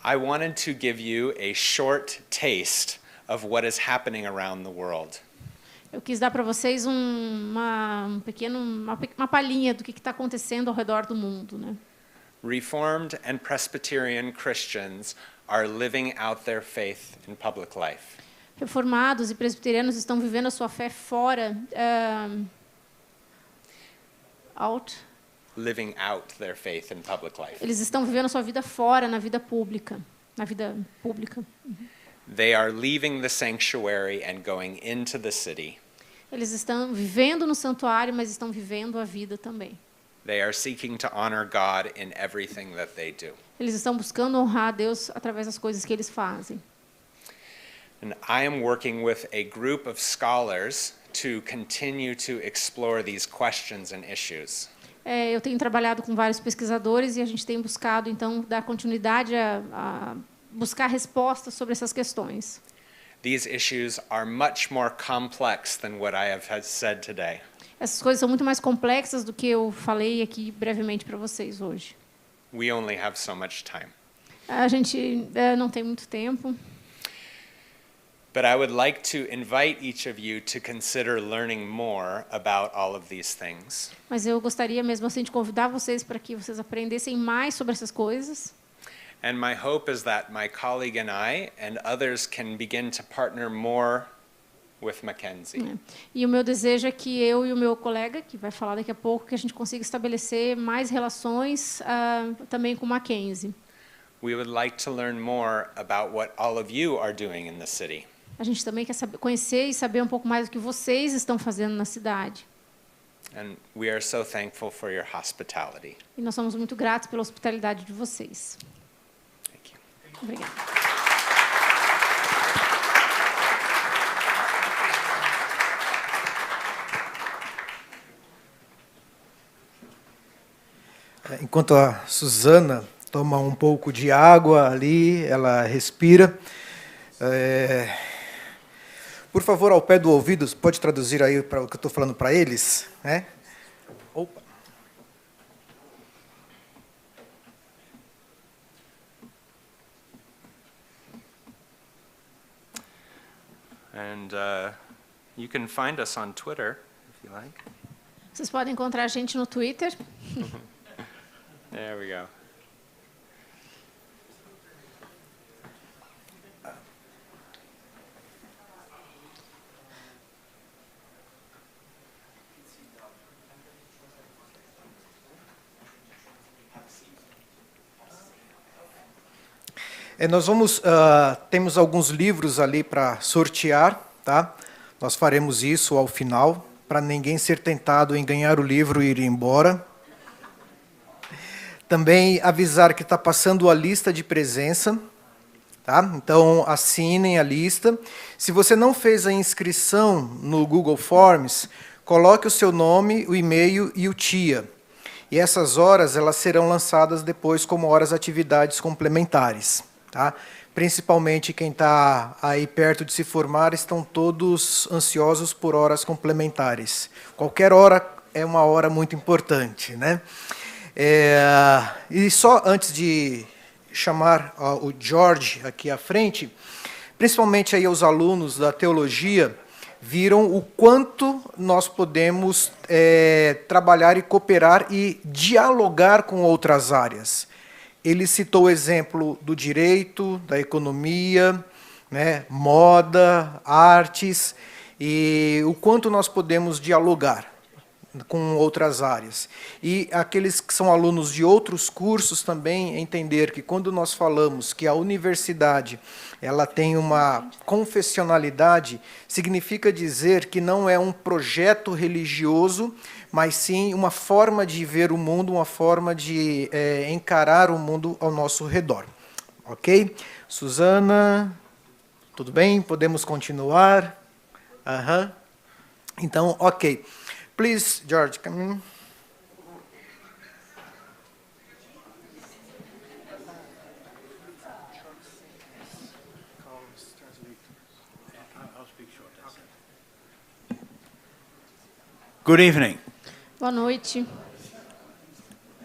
[SPEAKER 3] I wanted to give you a short taste of what is happening around the world.
[SPEAKER 4] Eu quis dar para vocês uma palhinha do que está acontecendo ao redor do mundo, né?
[SPEAKER 3] Reformed and Presbyterian Christians are living out their faith in public life.
[SPEAKER 4] Reformados e presbiterianos estão vivendo a sua fé fora,
[SPEAKER 3] living out their faith in public life.
[SPEAKER 4] Eles estão vivendo a sua vida fora, na vida pública,
[SPEAKER 3] They are leaving the sanctuary and going into the city.
[SPEAKER 4] Eles estão vivendo no santuário, mas estão vivendo a vida também.
[SPEAKER 3] They are seeking to honor God in everything that they do.
[SPEAKER 4] Eles estão buscando honrar a Deus através das coisas que eles fazem.
[SPEAKER 3] And I am working with a group of scholars to continue to explore these questions and issues.
[SPEAKER 4] Eu tenho trabalhado com vários pesquisadores e a gente tem buscado, então, dar continuidade a buscar respostas sobre essas questões.
[SPEAKER 3] These issues are much more complex than what I have said today.
[SPEAKER 4] Essas coisas são muito mais complexas do que eu falei aqui brevemente para vocês hoje.
[SPEAKER 3] We only have so much time.
[SPEAKER 4] A gente não tem muito tempo.
[SPEAKER 3] But I would like to invite each of you to consider learning more about all of these things.
[SPEAKER 4] Mas eu gostaria mesmo assim de convidar vocês para que vocês aprendessem mais sobre essas coisas.
[SPEAKER 3] And my hope is that my colleague and I and others can begin to partner more with Mackenzie.
[SPEAKER 4] E o meu desejo é que eu e o meu colega, que vai falar daqui a pouco, que a gente consiga estabelecer mais relações também com Mackenzie.
[SPEAKER 3] We would like to learn more about what all of you are doing in the city.
[SPEAKER 4] A gente também quer conhecer e saber um pouco mais do que vocês estão fazendo na cidade.
[SPEAKER 3] And we are so thankful for your hospitality.
[SPEAKER 4] E nós somos muito gratos pela hospitalidade de vocês.
[SPEAKER 3] Thank you.
[SPEAKER 4] Obrigada.
[SPEAKER 1] Enquanto a Suzana toma um pouco de água ali, ela respira. Por favor, ao pé do ouvido, pode traduzir aí para o que eu estou falando para eles, né? Opa.
[SPEAKER 3] And you can find us on Twitter, if you like.
[SPEAKER 4] Vocês podem encontrar a gente no Twitter.
[SPEAKER 3] There we go.
[SPEAKER 1] Nós temos alguns livros ali para sortear, tá? Nós faremos isso ao final, para ninguém ser tentado em ganhar o livro e ir embora. Também avisar que está passando a lista de presença, tá? Então assinem a lista. Se você não fez a inscrição no Google Forms, coloque o seu nome, o e-mail e o TIA. E essas horas elas serão lançadas depois como horas atividades complementares. Tá? Principalmente quem está aí perto de se formar, estão todos ansiosos por horas complementares. Qualquer hora é uma hora muito importante, né? E só antes de chamar o George aqui à frente, principalmente aí os alunos da teologia, viram o quanto nós podemos trabalhar e cooperar e dialogar com outras áreas. Ele citou o exemplo do direito, da economia, né, moda, artes, e o quanto nós podemos dialogar com outras áreas. E aqueles que são alunos de outros cursos também entender que quando nós falamos que a universidade ela tem uma confessionalidade, significa dizer que não é um projeto religioso, mas sim uma forma de ver o mundo, uma forma de encarar o mundo ao nosso redor. Ok? Suzana, tudo bem? Podemos continuar? Então, ok. Please, George, come in.
[SPEAKER 5] Good evening,
[SPEAKER 4] Boa noite.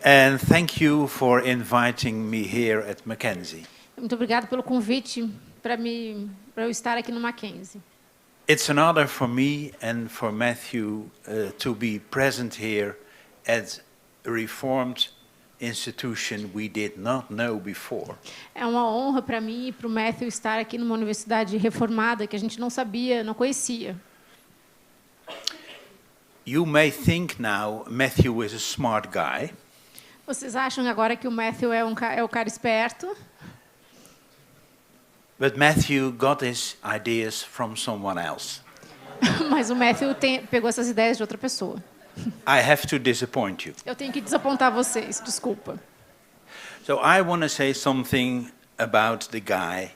[SPEAKER 5] and thank you for inviting me here at Mackenzie.
[SPEAKER 4] Muito obrigada pelo convite para eu estar aqui no Mackenzie.
[SPEAKER 5] It's an honor for me and for Matthew to be present here at a reformed institution we did not know before.
[SPEAKER 4] É uma honra para mim e para o Matthew estar aqui numa universidade reformada que a gente não sabia, não conhecia.
[SPEAKER 5] You may think now Matthew is a smart guy,
[SPEAKER 4] Vocês acham agora que o Matthew é o cara esperto?
[SPEAKER 5] but Matthew got his ideas from someone else.
[SPEAKER 4] Mas o Matthew pegou essas ideias de outra pessoa.
[SPEAKER 5] I have to disappoint you.
[SPEAKER 4] Eu tenho que desapontar vocês, desculpa.
[SPEAKER 5] So I want to say something about the guy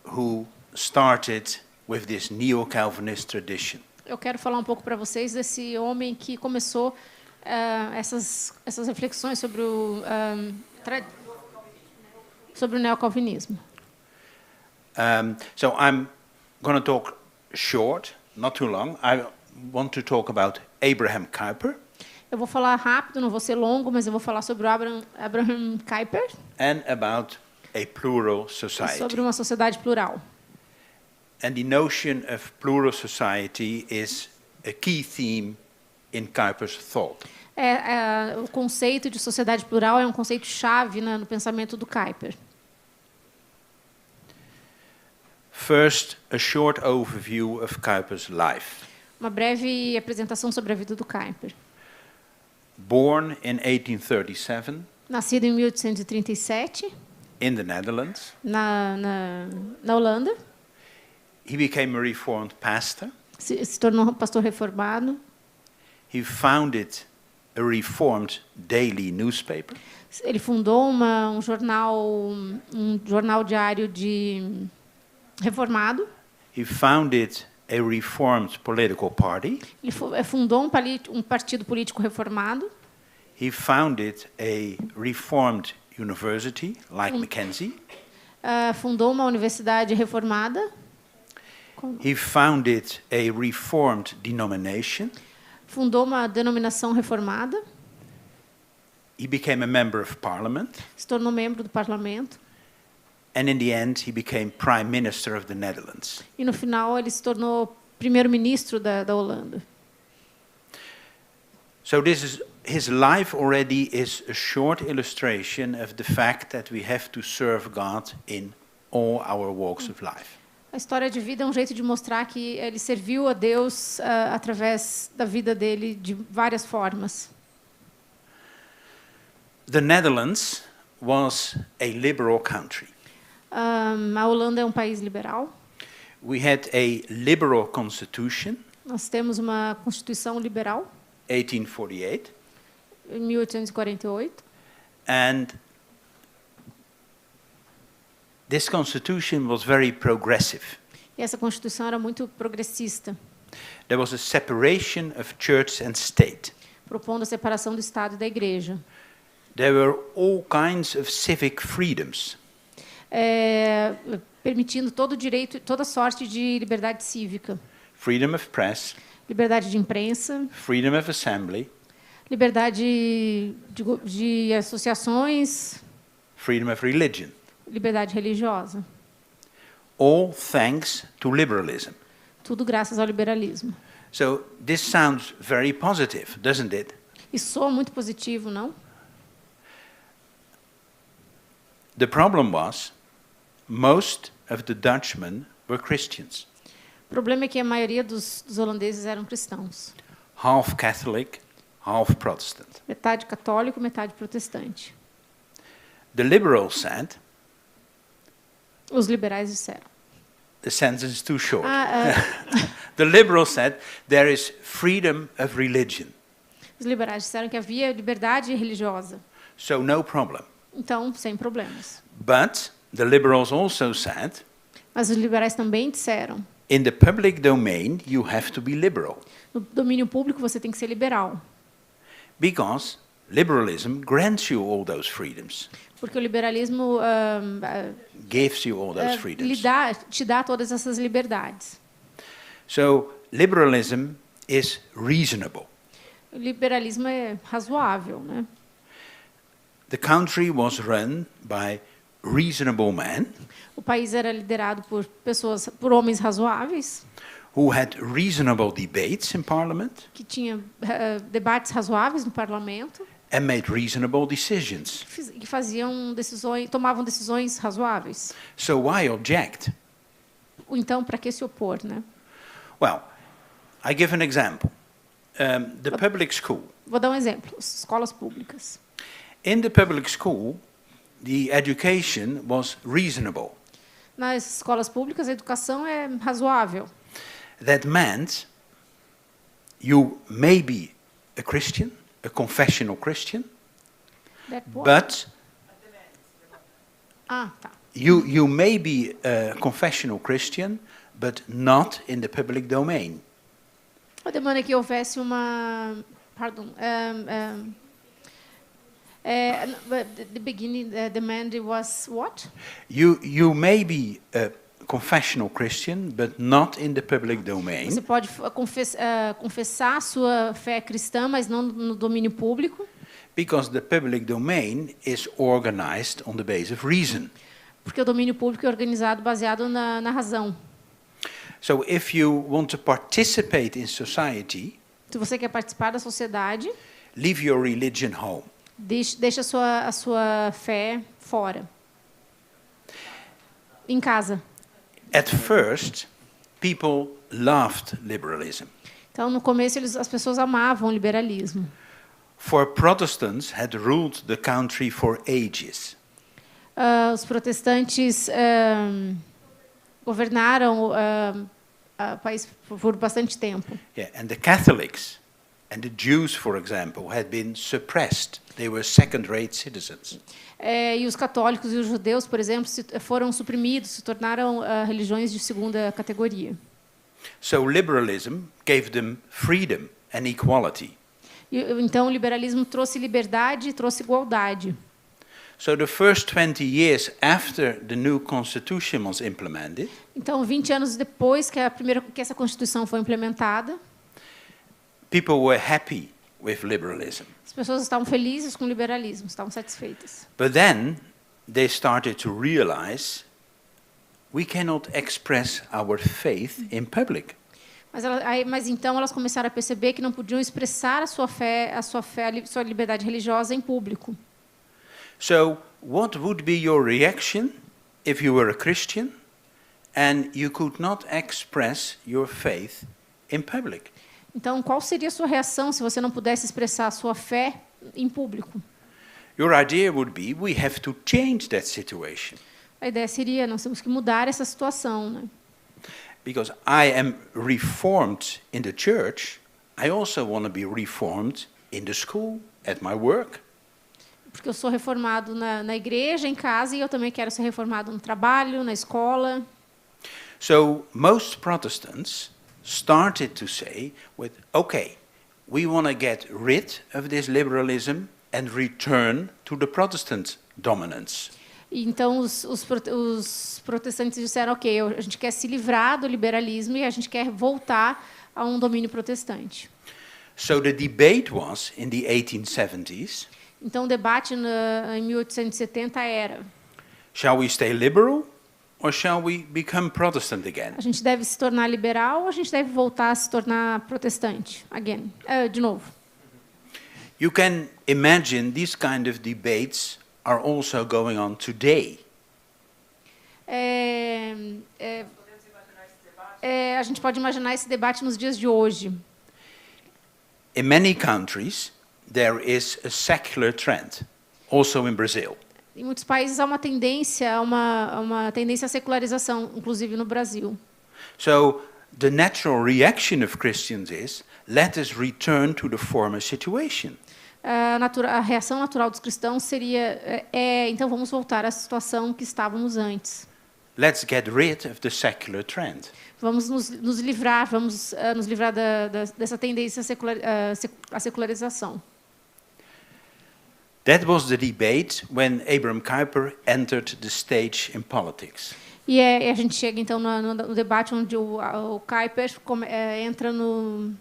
[SPEAKER 5] who started with this neo-Calvinist tradition.
[SPEAKER 4] Eu quero falar um pouco para vocês desse homem que começou essas reflexões sobre o neocalvinismo.
[SPEAKER 5] So I'm going to talk short, not too long. I want to talk about Abraham Kuyper
[SPEAKER 4] Eu vou falar rápido, não vou ser longo, mas eu vou falar sobre o Abraham Kuyper,
[SPEAKER 5] and about a plural
[SPEAKER 4] e
[SPEAKER 5] society.
[SPEAKER 4] sobre uma sociedade plural.
[SPEAKER 5] And the notion of plural society is a key theme in Kuyper's thought.
[SPEAKER 4] O conceito de sociedade plural é um conceito chave no pensamento do Kuyper.
[SPEAKER 5] First, a short overview of Kuyper's life.
[SPEAKER 4] Uma breve apresentação sobre a vida do Kuyper.
[SPEAKER 5] Born in 1837
[SPEAKER 4] Nascido em 1837,
[SPEAKER 5] in the Netherlands,
[SPEAKER 4] na Holanda,
[SPEAKER 5] he became a Reformed pastor.
[SPEAKER 4] se tornou pastor reformado.
[SPEAKER 5] He founded a reformed daily newspaper.
[SPEAKER 4] Ele fundou um jornal diário reformado.
[SPEAKER 5] He founded a reformed political party.
[SPEAKER 4] Ele fundou um partido político reformado.
[SPEAKER 5] He founded a reformed university, like Mackenzie.
[SPEAKER 4] Fundou uma universidade reformada.
[SPEAKER 5] He founded a reformed denomination.
[SPEAKER 4] Fundou uma denominação reformada.
[SPEAKER 5] He became a member of parliament.
[SPEAKER 4] Se tornou membro do parlamento.
[SPEAKER 5] And in the end, he became Prime Minister of the Netherlands.
[SPEAKER 4] E no final ele se tornou primeiro-ministro da Holanda.
[SPEAKER 5] So his life already is a short illustration of the fact that we have to serve God in all our walks of life.
[SPEAKER 4] A história de vida é um jeito de mostrar que ele serviu a Deus através da vida dele de várias formas.
[SPEAKER 5] The Netherlands was a liberal country.
[SPEAKER 4] A Holanda é um país liberal.
[SPEAKER 5] We had a liberal constitution.
[SPEAKER 4] Nós temos uma constituição liberal.
[SPEAKER 5] 1848.
[SPEAKER 4] Em 1848.
[SPEAKER 5] And this constitution was very progressive.
[SPEAKER 4] E essa constituição era muito progressista.
[SPEAKER 5] There was a separation of church and state.
[SPEAKER 4] Propondo a separação do Estado e da Igreja.
[SPEAKER 5] There were all kinds of civic freedoms.
[SPEAKER 4] Permitindo todo direito, toda sorte de liberdade cívica.
[SPEAKER 5] Freedom of press.
[SPEAKER 4] Liberdade de imprensa.
[SPEAKER 5] Freedom of assembly.
[SPEAKER 4] Liberdade de associações.
[SPEAKER 5] Freedom of religion.
[SPEAKER 4] Liberdade religiosa.
[SPEAKER 5] All thanks to liberalism.
[SPEAKER 4] Tudo graças ao liberalismo.
[SPEAKER 5] So this sounds very positive, doesn't it?
[SPEAKER 4] Isso soa muito positivo, não?
[SPEAKER 5] The problem was, most of the Dutchmen were Christians.
[SPEAKER 4] O problema é que a maioria dos holandeses eram cristãos.
[SPEAKER 5] Half Catholic, half Protestant.
[SPEAKER 4] Metade católico, metade protestante.
[SPEAKER 5] The liberals said,
[SPEAKER 4] os liberais disseram.
[SPEAKER 5] The sentence is too short. The liberals said there is freedom of religion.
[SPEAKER 4] Os liberais disseram que havia liberdade religiosa.
[SPEAKER 5] So no problem.
[SPEAKER 4] Então, sem problemas.
[SPEAKER 5] But the liberals also said,
[SPEAKER 4] mas os liberais também disseram,
[SPEAKER 5] in the public domain you have to be liberal.
[SPEAKER 4] No domínio público você tem que ser liberal.
[SPEAKER 5] Because liberalism grants you all those freedoms.
[SPEAKER 4] Porque o liberalismo
[SPEAKER 5] gives you all those freedoms.
[SPEAKER 4] Te dá todas essas liberdades.
[SPEAKER 5] So liberalism is reasonable.
[SPEAKER 4] O liberalismo é razoável, né?
[SPEAKER 5] The country was run by reasonable men.
[SPEAKER 4] O país era liderado por homens razoáveis.
[SPEAKER 5] Who had reasonable debates in parliament.
[SPEAKER 4] Que tinham debates razoáveis no parlamento.
[SPEAKER 5] And made reasonable decisions.
[SPEAKER 4] Que tomavam decisões razoáveis.
[SPEAKER 5] So why object?
[SPEAKER 4] Então, para que se opor, né?
[SPEAKER 5] Well, I give an example. The public school.
[SPEAKER 4] Vou dar um exemplo. As escolas públicas.
[SPEAKER 5] In the public school, the education was reasonable.
[SPEAKER 4] Nas escolas públicas, a educação é razoável.
[SPEAKER 5] That meant you may be a Christian, a confessional Christian, but you may be a confessional Christian, but not in the public domain.
[SPEAKER 4] A demanda é que houvesse uma, the beginning demand was what?
[SPEAKER 5] You may be a confessional Christian, but not in the public domain.
[SPEAKER 4] Você pode confessar a sua fé cristã, mas não no domínio público.
[SPEAKER 5] Because the public domain is organized on the basis of reason.
[SPEAKER 4] Porque o domínio público é organizado baseado na razão.
[SPEAKER 5] So if you want to participate in society,
[SPEAKER 4] se você quer participar da sociedade,
[SPEAKER 5] leave your religion home.
[SPEAKER 4] Deixa a sua fé fora. Em casa.
[SPEAKER 5] At first, people loved liberalism.
[SPEAKER 4] Então, no começo, as pessoas amavam o liberalismo.
[SPEAKER 5] For Protestants had ruled the country for ages.
[SPEAKER 4] Os protestantes governaram o país por bastante tempo.
[SPEAKER 5] Yeah, and the Catholics And the Jews, for example, had been suppressed. They were second-rate citizens.
[SPEAKER 4] E os católicos e os judeus, por exemplo, foram suprimidos, se tornaram religiões de segunda categoria.
[SPEAKER 5] So liberalism gave them freedom and equality.
[SPEAKER 4] Então o liberalismo trouxe liberdade e trouxe igualdade.
[SPEAKER 5] So the first 20 years after the new constitution was implemented,
[SPEAKER 4] então 20 anos depois que essa constituição foi implementada,
[SPEAKER 5] people were happy with liberalism.
[SPEAKER 4] As pessoas estavam felizes com o liberalismo, estavam satisfeitas.
[SPEAKER 5] But then they started to realize we cannot express our faith in public.
[SPEAKER 4] Mas então elas começaram a perceber que não podiam expressar a sua liberdade religiosa em público.
[SPEAKER 5] So, what would be your reaction if you were a Christian and you could not express your faith in public?
[SPEAKER 4] Então, qual seria a sua reação se você não pudesse expressar a sua fé em público?
[SPEAKER 5] Your idea would be we have to change that situation.
[SPEAKER 4] A ideia seria nós temos que mudar essa situação, né?
[SPEAKER 5] Because I am reformed in the church, I also want to be reformed in the school, at my work.
[SPEAKER 4] Porque eu sou reformado na igreja, em casa, e eu também quero ser reformado no trabalho, na escola.
[SPEAKER 5] So most Protestants started to say, okay, we want to get rid of this liberalism and return to the Protestant dominance.
[SPEAKER 4] Então os protestantes disseram, ok, a gente quer se livrar do liberalismo e a gente quer voltar a um domínio protestante.
[SPEAKER 5] So the debate was in the 1870s.
[SPEAKER 4] Então o debate em 1870 era:
[SPEAKER 5] shall we stay liberal or shall we become Protestant again?
[SPEAKER 4] A gente deve se tornar liberal ou a gente deve voltar a se tornar protestante? Again, de novo.
[SPEAKER 5] You can imagine these kind of debates are also going on today.
[SPEAKER 4] A gente pode imaginar esse debate nos dias de hoje.
[SPEAKER 5] In many countries, there is a secular trend, also in Brazil.
[SPEAKER 4] Em muitos países há uma tendência à secularização, inclusive no Brasil.
[SPEAKER 5] So the natural reaction of Christians is, let us return to the former situation.
[SPEAKER 4] A reação natural dos cristãos seria, então vamos voltar à situação que estávamos antes.
[SPEAKER 5] Let's get rid of the secular trend.
[SPEAKER 4] Vamos nos livrar dessa tendência à secularização.
[SPEAKER 5] That was the debate when Abraham Kuyper entered the stage in politics.
[SPEAKER 4] E a gente chega então no debate onde o Kuyper entra no.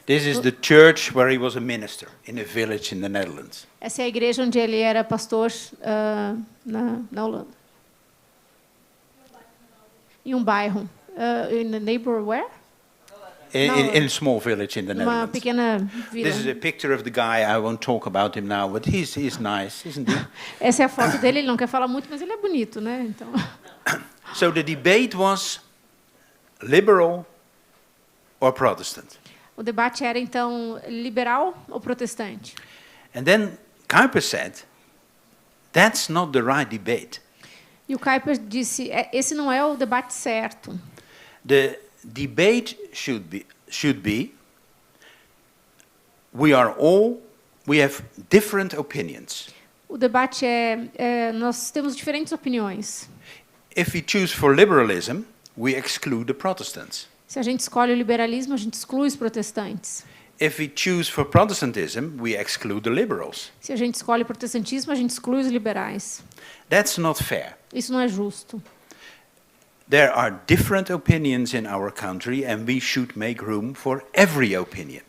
[SPEAKER 5] This is the church where he was a minister in a village in the Netherlands.
[SPEAKER 4] Essa é a igreja onde ele era pastor na Holanda. Em um bairro, in a neighbor where?
[SPEAKER 5] In a small village in the Netherlands.
[SPEAKER 4] Uma pequena vila.
[SPEAKER 5] This is a picture of the guy. I won't talk about him now, but he's nice, isn't he?
[SPEAKER 4] Essa é a foto dele. Ele não quer falar muito, mas ele é bonito, né? Então.
[SPEAKER 5] So the debate was liberal or Protestant.
[SPEAKER 4] O debate era então liberal ou protestante.
[SPEAKER 5] And then Kuyper said, that's not the right debate.
[SPEAKER 4] E o Kuyper disse, esse não é o debate certo.
[SPEAKER 5] The debate should be we have different opinions.
[SPEAKER 4] O debate nós temos diferentes opiniões.
[SPEAKER 5] If we choose for liberalism, we exclude the Protestants.
[SPEAKER 4] Se a gente escolhe o liberalismo, a gente exclui os protestantes.
[SPEAKER 5] If we choose for Protestantism, we exclude the liberals.
[SPEAKER 4] Se a gente escolhe o protestantismo, a gente exclui os liberais.
[SPEAKER 5] That's not fair.
[SPEAKER 4] Isso não é justo.
[SPEAKER 5] There are different opinions in our country and we should make room for every opinion.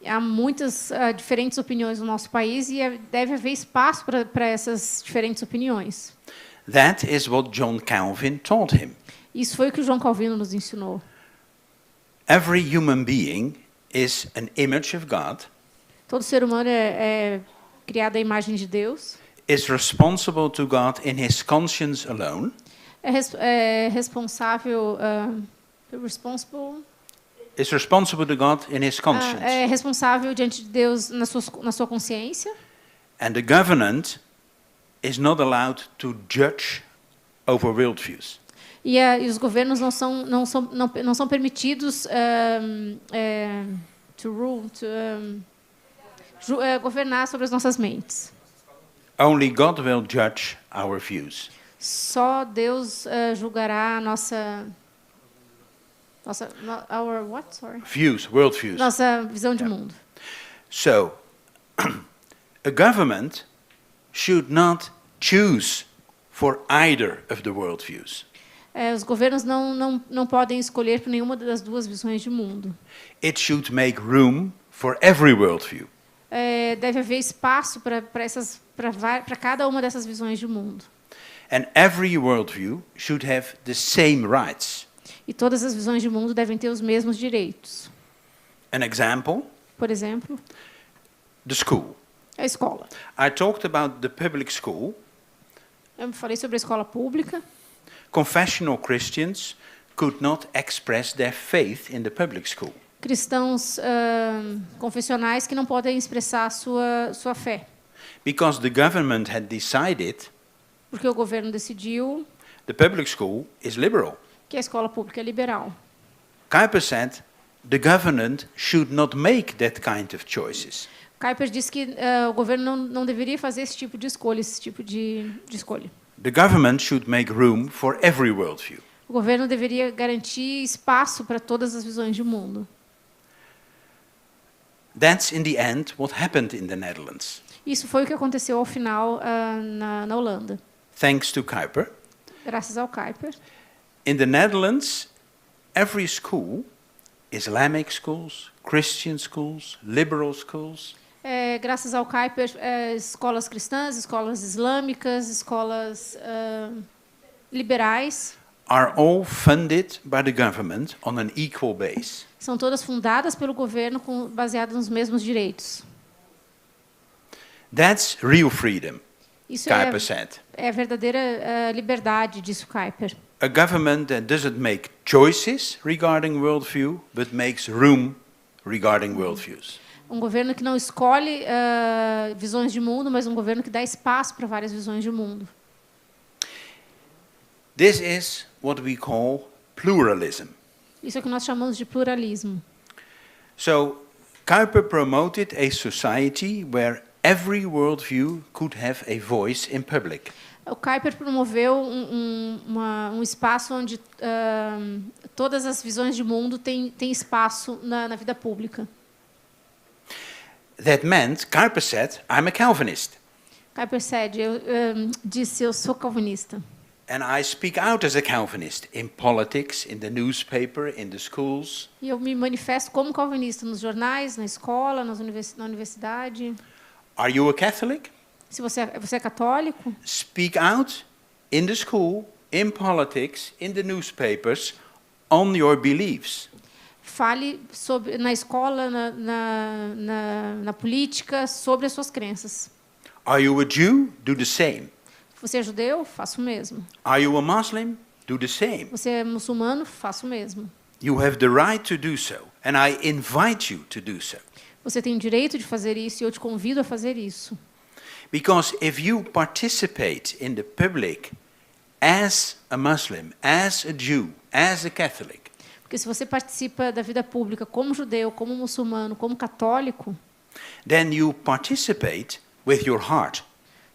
[SPEAKER 4] Há muitas diferentes opiniões no nosso país e deve haver espaço para essas diferentes opiniões.
[SPEAKER 5] That is what John Calvin taught him.
[SPEAKER 4] Isso foi o que o João Calvino nos ensinou.
[SPEAKER 5] Every human being is an image of God.
[SPEAKER 4] Todo ser humano é criado à imagem de Deus.
[SPEAKER 5] Is responsible to God in his conscience alone.
[SPEAKER 4] Responsável
[SPEAKER 5] Is responsible to God in his conscience.
[SPEAKER 4] É responsável diante de Deus na sua consciência.
[SPEAKER 5] And the government is not allowed to judge over worldviews.
[SPEAKER 4] E os governos não são permitidos to rule, governar sobre as nossas mentes.
[SPEAKER 5] Only God will judge our views.
[SPEAKER 4] Só Deus julgará a nossa our what? Sorry.
[SPEAKER 5] Views, world views.
[SPEAKER 4] Nossa visão de mundo.
[SPEAKER 5] So, a government should not choose for either of the world views.
[SPEAKER 4] Os governos não podem escolher por nenhuma das duas visões de mundo.
[SPEAKER 5] It should make room for every worldview.
[SPEAKER 4] Deve haver espaço para cada uma dessas visões de mundo.
[SPEAKER 5] And every worldview should have the same rights.
[SPEAKER 4] E todas as visões de mundo devem ter os mesmos direitos.
[SPEAKER 5] An example,
[SPEAKER 4] Por exemplo,
[SPEAKER 5] the school.
[SPEAKER 4] a escola.
[SPEAKER 5] I talked about the public school.
[SPEAKER 4] Eu falei sobre a escola pública.
[SPEAKER 5] Confessional Christians could not express their faith in the public school.
[SPEAKER 4] Cristãos confessionais que não podem expressar a sua fé.
[SPEAKER 5] Because the government had decided
[SPEAKER 4] Porque o governo decidiu
[SPEAKER 5] the public school is liberal.
[SPEAKER 4] que a escola pública é liberal.
[SPEAKER 5] Kuyper said the government should not make that kind of choices.
[SPEAKER 4] Kuyper disse que o governo não deveria fazer esse tipo de escolha, escolha.
[SPEAKER 5] The government should make room for every worldview.
[SPEAKER 4] O governo deveria garantir espaço para todas as visões de mundo.
[SPEAKER 5] That's in the end what happened in the Netherlands.
[SPEAKER 4] Isso foi o que aconteceu ao final na Holanda,
[SPEAKER 5] Thanks to Kuyper.
[SPEAKER 4] graças ao Kuyper.
[SPEAKER 5] In the Netherlands, every school, Islamic schools, Christian schools, liberal schools,
[SPEAKER 4] Graças ao Kuyper, escolas cristãs, escolas islâmicas, escolas liberais,
[SPEAKER 5] are all funded by the government on an equal base.
[SPEAKER 4] são todas fundadas pelo governo baseadas nos mesmos direitos.
[SPEAKER 5] That's real freedom,
[SPEAKER 4] Isso
[SPEAKER 5] Kuyper said.
[SPEAKER 4] é a verdadeira liberdade, disse o Kuyper.
[SPEAKER 5] A government that doesn't make choices regarding worldview, but makes room regarding worldviews.
[SPEAKER 4] Um governo que não escolhe visões de mundo, mas um governo que dá espaço para várias visões de mundo.
[SPEAKER 5] This is what we call pluralism.
[SPEAKER 4] Isso é o que nós chamamos de pluralismo.
[SPEAKER 5] So, Kuyper promoted a society where every worldview could have a voice in public.
[SPEAKER 4] O Kuyper promoveu um espaço onde todas as visões de mundo têm espaço na vida pública.
[SPEAKER 5] That meant, Kuyper said, I'm a Calvinist.
[SPEAKER 4] Kuyper disse, eu sou calvinista.
[SPEAKER 5] And I speak out as a Calvinist in politics, in the newspaper, in the schools.
[SPEAKER 4] E eu me manifesto como calvinista nos jornais, na escola, na universidade.
[SPEAKER 5] Are you a Catholic?
[SPEAKER 4] Se você é católico,
[SPEAKER 5] Speak out in the school, in politics, in the newspapers, on your beliefs.
[SPEAKER 4] fale na escola, na política, sobre as suas crenças.
[SPEAKER 5] Are you a Jew? Do the same.
[SPEAKER 4] Você é judeu? Faça o mesmo.
[SPEAKER 5] Are you a Muslim? Do the same.
[SPEAKER 4] Você é muçulmano? Faça o mesmo.
[SPEAKER 5] You have the right to do so, and I invite you to do so.
[SPEAKER 4] Você tem o direito de fazer isso e eu te convido a fazer isso.
[SPEAKER 5] Because if you participate in the public as a Muslim, as a Jew, as a Catholic,
[SPEAKER 4] Porque se você participa da vida pública como judeu, como muçulmano, como católico,
[SPEAKER 5] then you participate with your heart,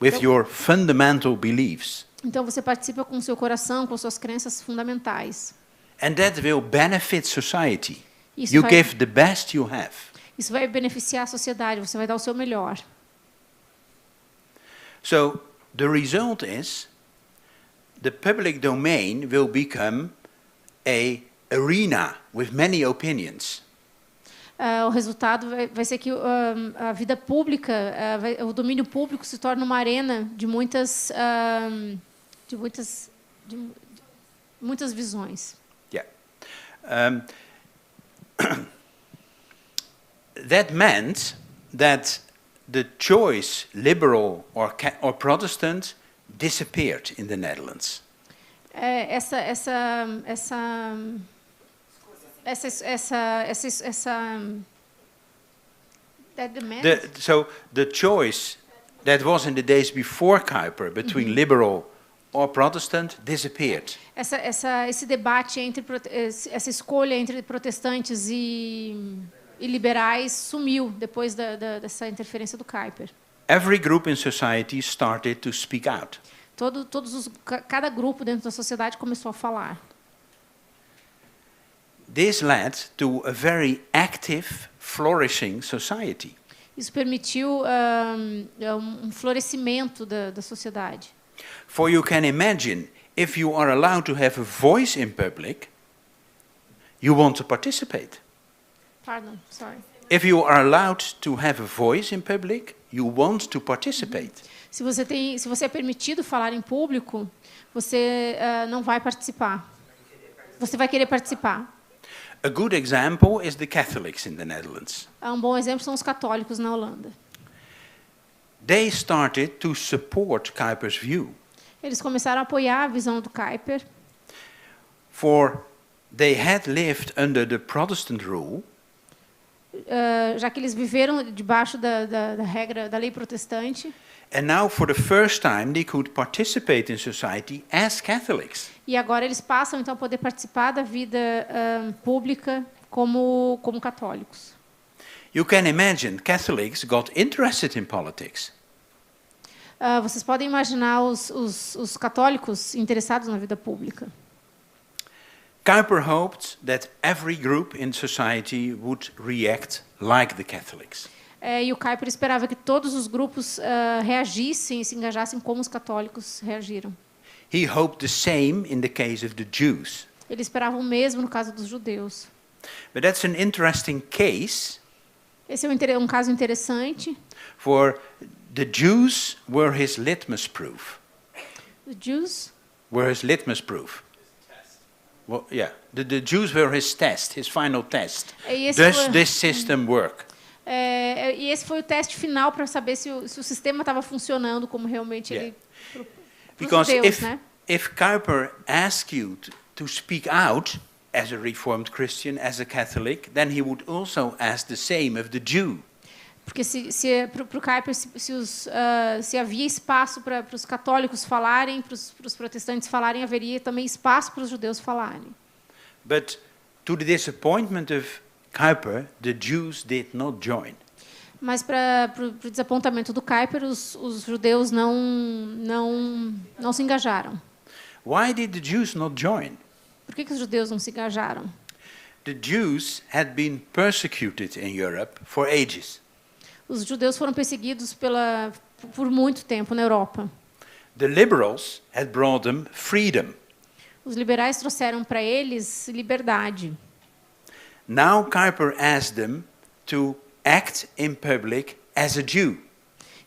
[SPEAKER 5] with your fundamental beliefs.
[SPEAKER 4] então você participa com o seu coração, com suas crenças fundamentais.
[SPEAKER 5] And that will benefit society.
[SPEAKER 4] Isso
[SPEAKER 5] You
[SPEAKER 4] vai-
[SPEAKER 5] give the best you have.
[SPEAKER 4] Isso vai beneficiar a sociedade, você vai dar o seu melhor.
[SPEAKER 5] So the result is the public domain will become a arena with many opinions.
[SPEAKER 4] O resultado vai ser que a vida pública, o domínio público se torna uma arena de muitas visões.
[SPEAKER 5] Yeah. That meant that the choice, liberal or Protestant, disappeared in the Netherlands. So the choice that was in the days before Kuyper between liberal or Protestant disappeared.
[SPEAKER 4] Esse debate essa escolha entre protestantes e e liberais sumiu depois dessa interferência do Kuyper.
[SPEAKER 5] Every group in society started to speak out.
[SPEAKER 4] Cada grupo dentro da sociedade começou a falar.
[SPEAKER 5] This led to a very active, flourishing society.
[SPEAKER 4] Isso permitiu florescimento da sociedade.
[SPEAKER 5] For you can imagine, if you are allowed to have a voice in public, you want to participate.
[SPEAKER 4] Pardon, sorry.
[SPEAKER 5] If you are allowed to have a voice in public, you want to participate.
[SPEAKER 4] Se você é permitido falar em público, você não vai participar. Você vai querer participar.
[SPEAKER 5] A good example is the Catholics in the Netherlands.
[SPEAKER 4] Um bom exemplo são os católicos na Holanda.
[SPEAKER 5] They started to support Kuyper's view.
[SPEAKER 4] Eles começaram a apoiar a visão do Kuyper.
[SPEAKER 5] For they had lived under the Protestant rule.
[SPEAKER 4] Já que eles viveram debaixo da regra da lei protestante.
[SPEAKER 5] And now, for the first time, they could participate in society as Catholics.
[SPEAKER 4] E agora eles passam então a poder participar da vida pública como católicos.
[SPEAKER 5] You can imagine Catholics got interested in politics.
[SPEAKER 4] Vocês podem imaginar os católicos interessados na vida pública.
[SPEAKER 5] Kuyper hoped that every group in society would react like the Catholics.
[SPEAKER 4] E o Kuyper esperava que todos os grupos reagissem e se engajassem como os católicos reagiram.
[SPEAKER 5] He hoped the same in the case of the Jews.
[SPEAKER 4] Ele esperava o mesmo no caso dos judeus.
[SPEAKER 5] But that's an interesting case.
[SPEAKER 4] Esse é um caso interessante.
[SPEAKER 5] For the Jews were his litmus proof.
[SPEAKER 4] The Jews
[SPEAKER 5] were his litmus proof. Well, yeah, the Jews were his test, his final test. Does this system work?
[SPEAKER 4] E esse foi o teste final para saber se o sistema estava funcionando como realmente ele.
[SPEAKER 5] Because
[SPEAKER 4] judeus,
[SPEAKER 5] if Kuyper asked you to speak out as a Reformed Christian, as a Catholic, then he would also ask the same of the Jew.
[SPEAKER 4] Porque para o Kuyper, se havia espaço para os católicos falarem, para os protestantes falarem, haveria também espaço para os judeus falarem.
[SPEAKER 5] But to the disappointment of Kuyper, the Jews did not join.
[SPEAKER 4] Mas para o desapontamento do Kuyper, os judeus não se engajaram.
[SPEAKER 5] Why did the Jews not join?
[SPEAKER 4] Por que os judeus não se engajaram?
[SPEAKER 5] The Jews had been persecuted in Europe for ages.
[SPEAKER 4] Os judeus foram perseguidos por muito tempo na Europa.
[SPEAKER 5] The liberals had brought them freedom.
[SPEAKER 4] Os liberais trouxeram para eles liberdade.
[SPEAKER 5] Now Kuyper asked them to act in public as a Jew.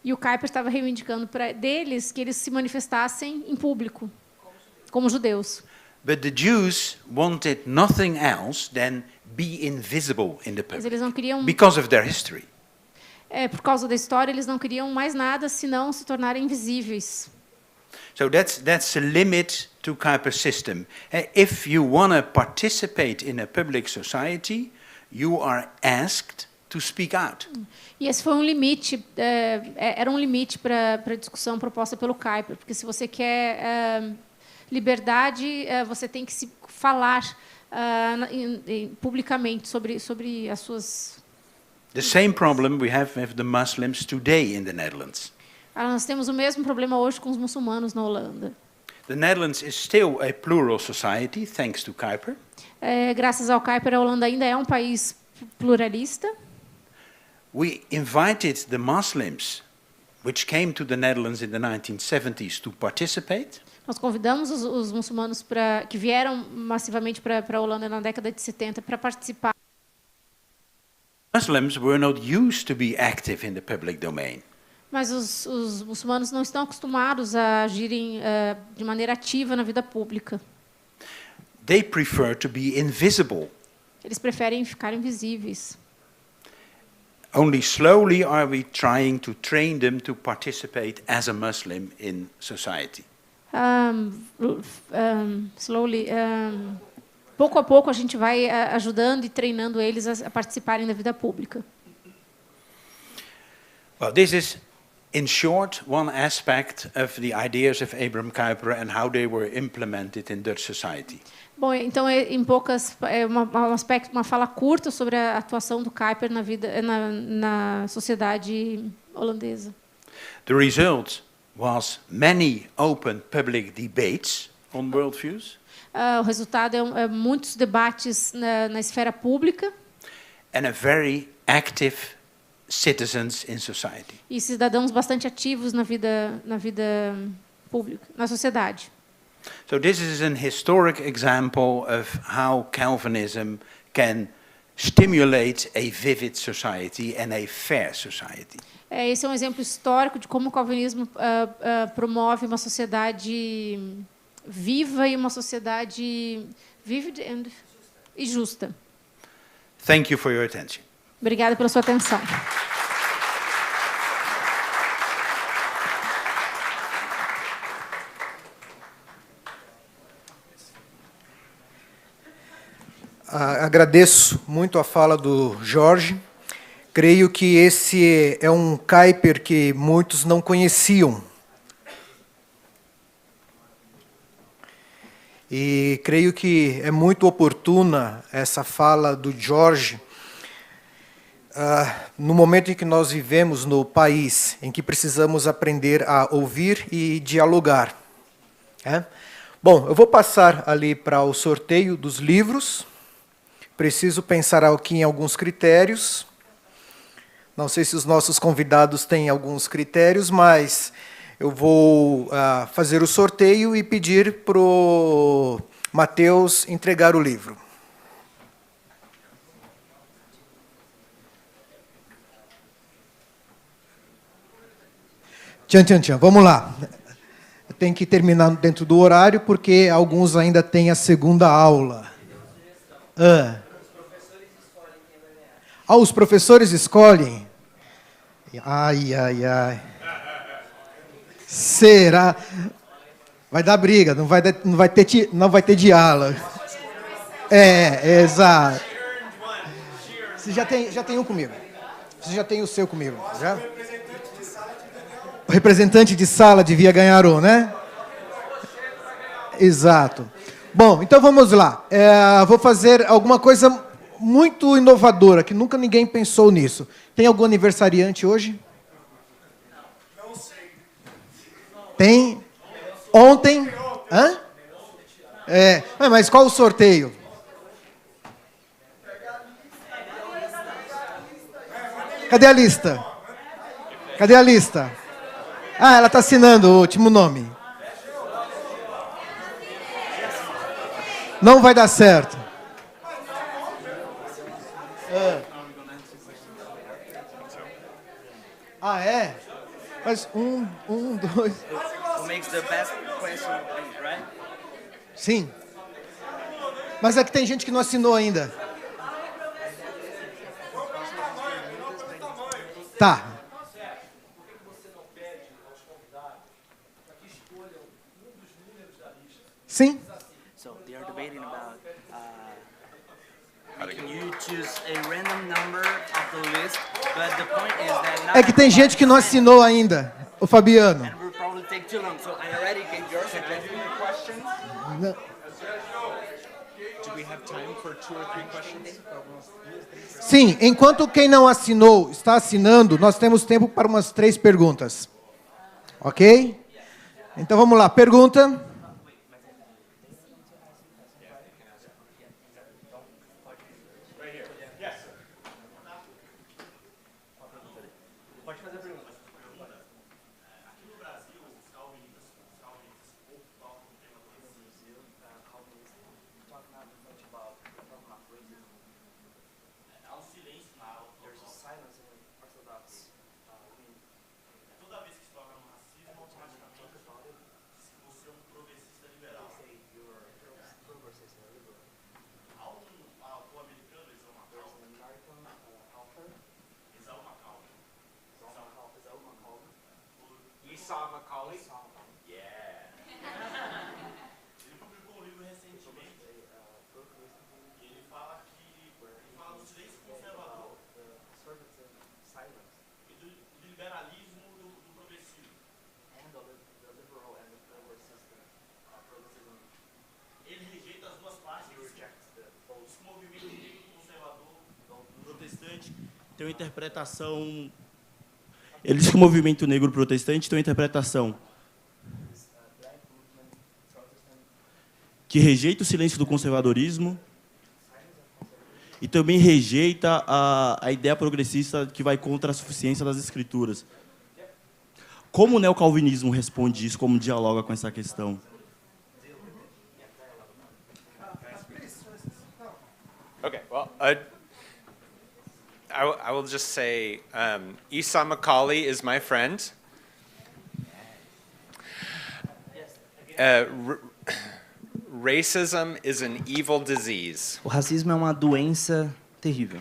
[SPEAKER 4] E o Kuyper estava reivindicando deles que eles se manifestassem em público, como judeus.
[SPEAKER 5] But the Jews wanted nothing else than be invisible in the
[SPEAKER 4] Mas eles não
[SPEAKER 5] public
[SPEAKER 4] queriam,
[SPEAKER 5] because of their history.
[SPEAKER 4] por causa da história, eles não queriam mais nada senão se tornarem invisíveis.
[SPEAKER 5] So that's a limit to Kuyper's system. If you want to participate in a public society, you are asked to speak out.
[SPEAKER 4] E esse foi um limite, era um limite para a discussão proposta pelo Kuyper, porque se você quer liberdade, você tem que se falar publicamente sobre as suas.
[SPEAKER 5] The same problem we have with the Muslims today in the Netherlands.
[SPEAKER 4] Nós temos o mesmo problema hoje com os muçulmanos na Holanda.
[SPEAKER 5] The Netherlands is still a plural society, thanks to Kuyper.
[SPEAKER 4] Graças ao Kuyper, a Holanda ainda é um país pluralista.
[SPEAKER 5] We invited the Muslims, which came to the Netherlands in the 1970s, to participate.
[SPEAKER 4] Nós convidamos os muçulmanos que vieram massivamente para a Holanda na década de 70 para participar.
[SPEAKER 5] Muslims were not used to be active in the public domain.
[SPEAKER 4] Mas os muçulmanos não estão acostumados a agirem de maneira ativa na vida pública.
[SPEAKER 5] They prefer to be invisible.
[SPEAKER 4] Eles preferem ficar invisíveis.
[SPEAKER 5] Only slowly are we trying to train them to participate as a Muslim in society.
[SPEAKER 4] Pouco a pouco a gente vai ajudando e treinando eles a participarem da vida pública.
[SPEAKER 5] Well, this is in short, one aspect of the ideas of Abraham Kuyper and how they were implemented in Dutch society.
[SPEAKER 4] Bom, então em poucas uma fala curta sobre a atuação do Kuyper na sociedade holandesa.
[SPEAKER 5] The result was many open public debates on worldviews.
[SPEAKER 4] O resultado é muitos debates na esfera pública.
[SPEAKER 5] And a very active citizens in society.
[SPEAKER 4] E cidadãos bastante ativos na vida pública, na sociedade.
[SPEAKER 5] So this is an historic example of how Calvinism can stimulate a vivid society and a fair society.
[SPEAKER 4] Esse é um exemplo histórico de como o calvinismo promove uma sociedade viva e uma sociedade vivid e justa.
[SPEAKER 5] Thank you for your attention.
[SPEAKER 4] Obrigada pela sua atenção.
[SPEAKER 1] Agradeço muito a fala do Jorge. Creio que esse é um Kuyper que muitos não conheciam. E creio que é muito oportuna essa fala do Jorge no momento em que nós vivemos no país, em que precisamos aprender a ouvir e dialogar. Bom, eu vou passar ali para o sorteio dos livros. Preciso pensar aqui em alguns critérios. Não sei se os nossos convidados têm alguns critérios, mas eu vou fazer o sorteio e pedir para o Mateus entregar o livro. Tchan. Vamos lá. Eu tenho que terminar dentro do horário, porque alguns ainda têm a segunda aula. Os professores escolhem? Ai. Será? Vai dar briga, não vai ter diálogo. Exato. Você já tem um comigo. Você já tem o seu comigo, já? O representante de sala devia ganhar um, né? Exato. Bom, então vamos lá. Vou fazer alguma coisa muito inovadora, que nunca ninguém pensou nisso. Tem algum aniversariante hoje? Não sei. Tem? Ontem? Hã? Mas qual o sorteio? Cadê a lista? Ela está assinando o último nome. Não vai dar certo. É? Mas dois...
[SPEAKER 6] Who makes the best question, right?
[SPEAKER 1] Sim. Mas é que tem gente que não assinou ainda. Tá. Sim.
[SPEAKER 6] So they are debating about can you choose a random number of the list, but the point is that not
[SPEAKER 1] É que tem gente que não assinou ainda, o Fabiano.
[SPEAKER 6] and will probably take too long. So I already gave your suggestion.
[SPEAKER 1] Não.
[SPEAKER 3] Do we have time for 2 or 3 questions?
[SPEAKER 1] Sim, enquanto quem não assinou está assinando, nós temos tempo para umas 3 perguntas. Ok? Então vamos lá, pergunta.
[SPEAKER 7] tem uma interpretação... Ele diz que o movimento negro protestante tem uma interpretação que rejeita o silêncio do conservadorismo e também rejeita a ideia progressista que vai contra a suficiência das escrituras. Como o neocalvinismo responde isso? Como dialoga com essa questão?
[SPEAKER 3] Okay, well, I will just say, Isa Macaulay is my friend. Racism is an evil disease.
[SPEAKER 6] O racismo é uma doença terrível.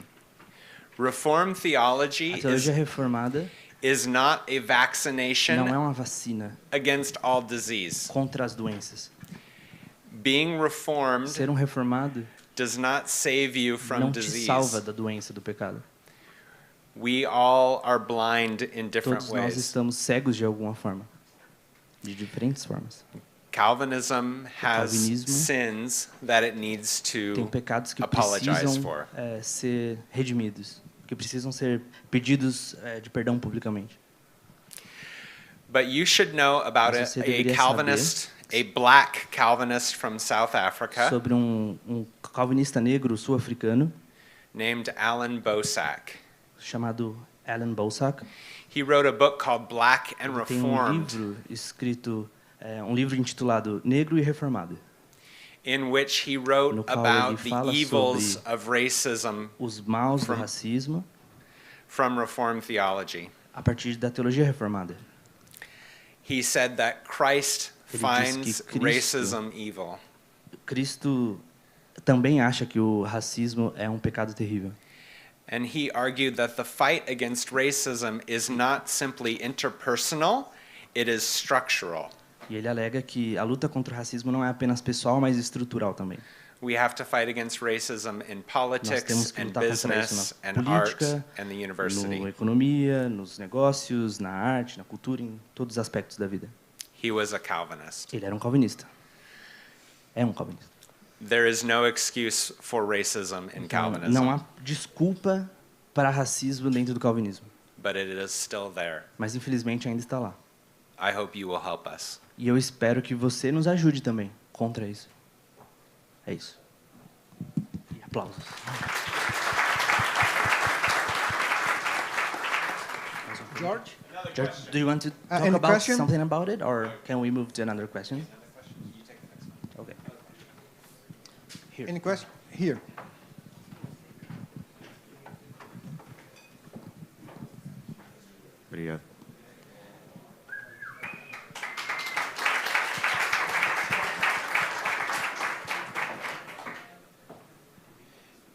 [SPEAKER 3] Reformed theology
[SPEAKER 6] A teologia reformada
[SPEAKER 3] is not a
[SPEAKER 6] não é
[SPEAKER 3] vaccination
[SPEAKER 6] uma vacina
[SPEAKER 3] against all disease.
[SPEAKER 6] contra as doenças.
[SPEAKER 3] Being reformed
[SPEAKER 6] Ser reformado
[SPEAKER 3] does not save you from
[SPEAKER 6] não te
[SPEAKER 3] disease.
[SPEAKER 6] salva da doença, do pecado.
[SPEAKER 3] We all are blind in different
[SPEAKER 6] Todos nós
[SPEAKER 3] ways.
[SPEAKER 6] estamos cegos de alguma forma, de diferentes formas.
[SPEAKER 3] Calvinism has
[SPEAKER 6] calvinismo
[SPEAKER 3] sins that it needs
[SPEAKER 6] Tem
[SPEAKER 3] to
[SPEAKER 6] pecados que
[SPEAKER 3] apologize
[SPEAKER 6] precisam
[SPEAKER 3] for.
[SPEAKER 6] ser redimidos, que precisam ser pedidos de perdão publicamente.
[SPEAKER 3] But you should know about
[SPEAKER 6] Mas você
[SPEAKER 3] a
[SPEAKER 6] deveria
[SPEAKER 3] Calvinist, a black Calvinist from South Africa
[SPEAKER 6] Sobre um calvinista negro sul-africano
[SPEAKER 3] named Alan Bosak.
[SPEAKER 6] chamado Alan Bosak.
[SPEAKER 3] He wrote a book called Black and
[SPEAKER 6] Ele tem
[SPEAKER 3] Reformed,
[SPEAKER 6] livro escrito, um livro intitulado Negro e Reformado,
[SPEAKER 3] in which he wrote
[SPEAKER 6] no qual
[SPEAKER 3] about
[SPEAKER 6] ele
[SPEAKER 3] the
[SPEAKER 6] fala
[SPEAKER 3] evils
[SPEAKER 6] sobre
[SPEAKER 3] of racism
[SPEAKER 6] os maus do
[SPEAKER 3] From-
[SPEAKER 6] racismo
[SPEAKER 3] from Reformed theology.
[SPEAKER 6] a partir da teologia reformada.
[SPEAKER 3] He said that Christ
[SPEAKER 6] Ele diz
[SPEAKER 3] finds
[SPEAKER 6] que Cristo-
[SPEAKER 3] racism evil.
[SPEAKER 6] Cristo também acha que o racismo é um pecado terrível.
[SPEAKER 3] And he argued that the fight against racism is not simply interpersonal, it is structural.
[SPEAKER 6] E ele alega que a luta contra o racismo não é apenas pessoal, mas estrutural também.
[SPEAKER 3] We have to fight against racism in
[SPEAKER 6] Nós
[SPEAKER 3] politics
[SPEAKER 6] temos que
[SPEAKER 3] and
[SPEAKER 6] lutar contra isso
[SPEAKER 3] business
[SPEAKER 6] na
[SPEAKER 3] and art
[SPEAKER 6] política,
[SPEAKER 3] and the
[SPEAKER 6] na
[SPEAKER 3] university.
[SPEAKER 6] economia, nos negócios, na arte, na cultura, em todos os aspectos da vida.
[SPEAKER 3] He was a Calvinist.
[SPEAKER 6] Ele era um calvinista. É um calvinista.
[SPEAKER 3] There is no excuse for racism in
[SPEAKER 6] Então,
[SPEAKER 3] Calvinism,
[SPEAKER 6] não há desculpa para racismo dentro do calvinismo,
[SPEAKER 3] but it is still there.
[SPEAKER 6] mas infelizmente ainda está lá.
[SPEAKER 3] I hope you will help us.
[SPEAKER 6] E eu espero que você nos ajude também contra isso. É isso. E aplausos.
[SPEAKER 1] George?
[SPEAKER 6] George, do you want to talk
[SPEAKER 1] any
[SPEAKER 6] about
[SPEAKER 1] question?
[SPEAKER 6] something about it, or can we move to another question? Okay. Here.
[SPEAKER 1] Any question? Here.
[SPEAKER 8] Obrigado.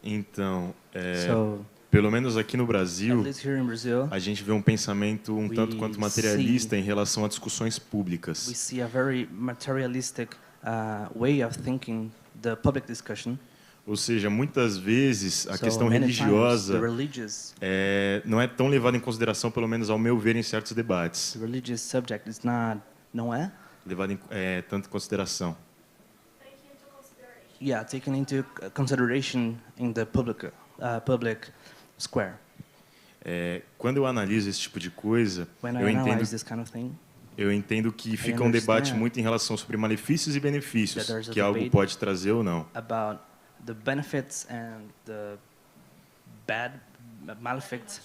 [SPEAKER 8] Então,
[SPEAKER 6] So,
[SPEAKER 8] pelo menos aqui no
[SPEAKER 6] at
[SPEAKER 8] Brasil,
[SPEAKER 6] least here in Brazil,
[SPEAKER 8] a gente vê um pensamento um
[SPEAKER 6] We
[SPEAKER 8] tanto quanto materialista em relação a discussões públicas.
[SPEAKER 6] we see a very materialistic way of thinking the public discussion.
[SPEAKER 8] Ou seja, muitas vezes a
[SPEAKER 6] So
[SPEAKER 8] questão
[SPEAKER 6] many times,
[SPEAKER 8] religiosa
[SPEAKER 6] the religious
[SPEAKER 8] não é tão levada em consideração, pelo menos ao meu ver, em certos debates.
[SPEAKER 6] religious subject is not, não é?
[SPEAKER 8] Levada tanto em consideração.
[SPEAKER 6] Yeah, taken into consideration in the public square.
[SPEAKER 8] Quando eu analiso esse tipo de coisa,
[SPEAKER 6] When I
[SPEAKER 8] eu entendo,
[SPEAKER 6] analyze this kind of thing,
[SPEAKER 8] eu entendo que fica um debate
[SPEAKER 6] understand
[SPEAKER 8] muito em relação sobre malefícios e benefícios,
[SPEAKER 6] that there's a
[SPEAKER 8] que algo
[SPEAKER 6] debate
[SPEAKER 8] pode trazer ou não.
[SPEAKER 6] about the benefits and the bad malefits,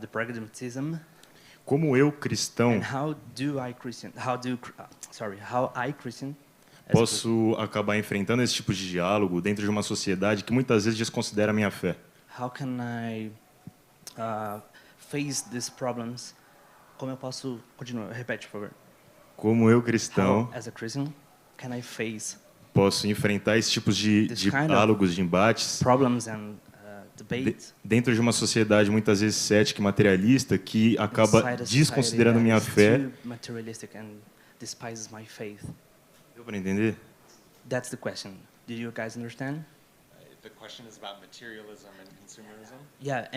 [SPEAKER 6] the pragmatism,
[SPEAKER 8] Como eu, cristão,
[SPEAKER 6] and how I Christian as a
[SPEAKER 8] posso acabar enfrentando esse tipo de diálogo dentro de uma sociedade que muitas vezes desconsidera a minha fé?
[SPEAKER 6] how can I face these problems? Como eu posso continuar? Repete, por favor.
[SPEAKER 8] Como eu, cristão,
[SPEAKER 6] How, as a Christian, can I face
[SPEAKER 8] posso enfrentar esses tipos de
[SPEAKER 6] This kind of
[SPEAKER 8] diálogos, de embates,
[SPEAKER 6] problems and debates
[SPEAKER 8] dentro de uma sociedade muitas vezes cética e materialista que acaba
[SPEAKER 6] inside a society
[SPEAKER 8] desconsiderando
[SPEAKER 6] that
[SPEAKER 8] minha
[SPEAKER 6] is
[SPEAKER 8] fé?
[SPEAKER 6] too materialistic and despises my faith?
[SPEAKER 8] Deu para entender?
[SPEAKER 6] That's the question. Did you guys understand?
[SPEAKER 3] The question is about materialism and consumerism.
[SPEAKER 6] Yeah,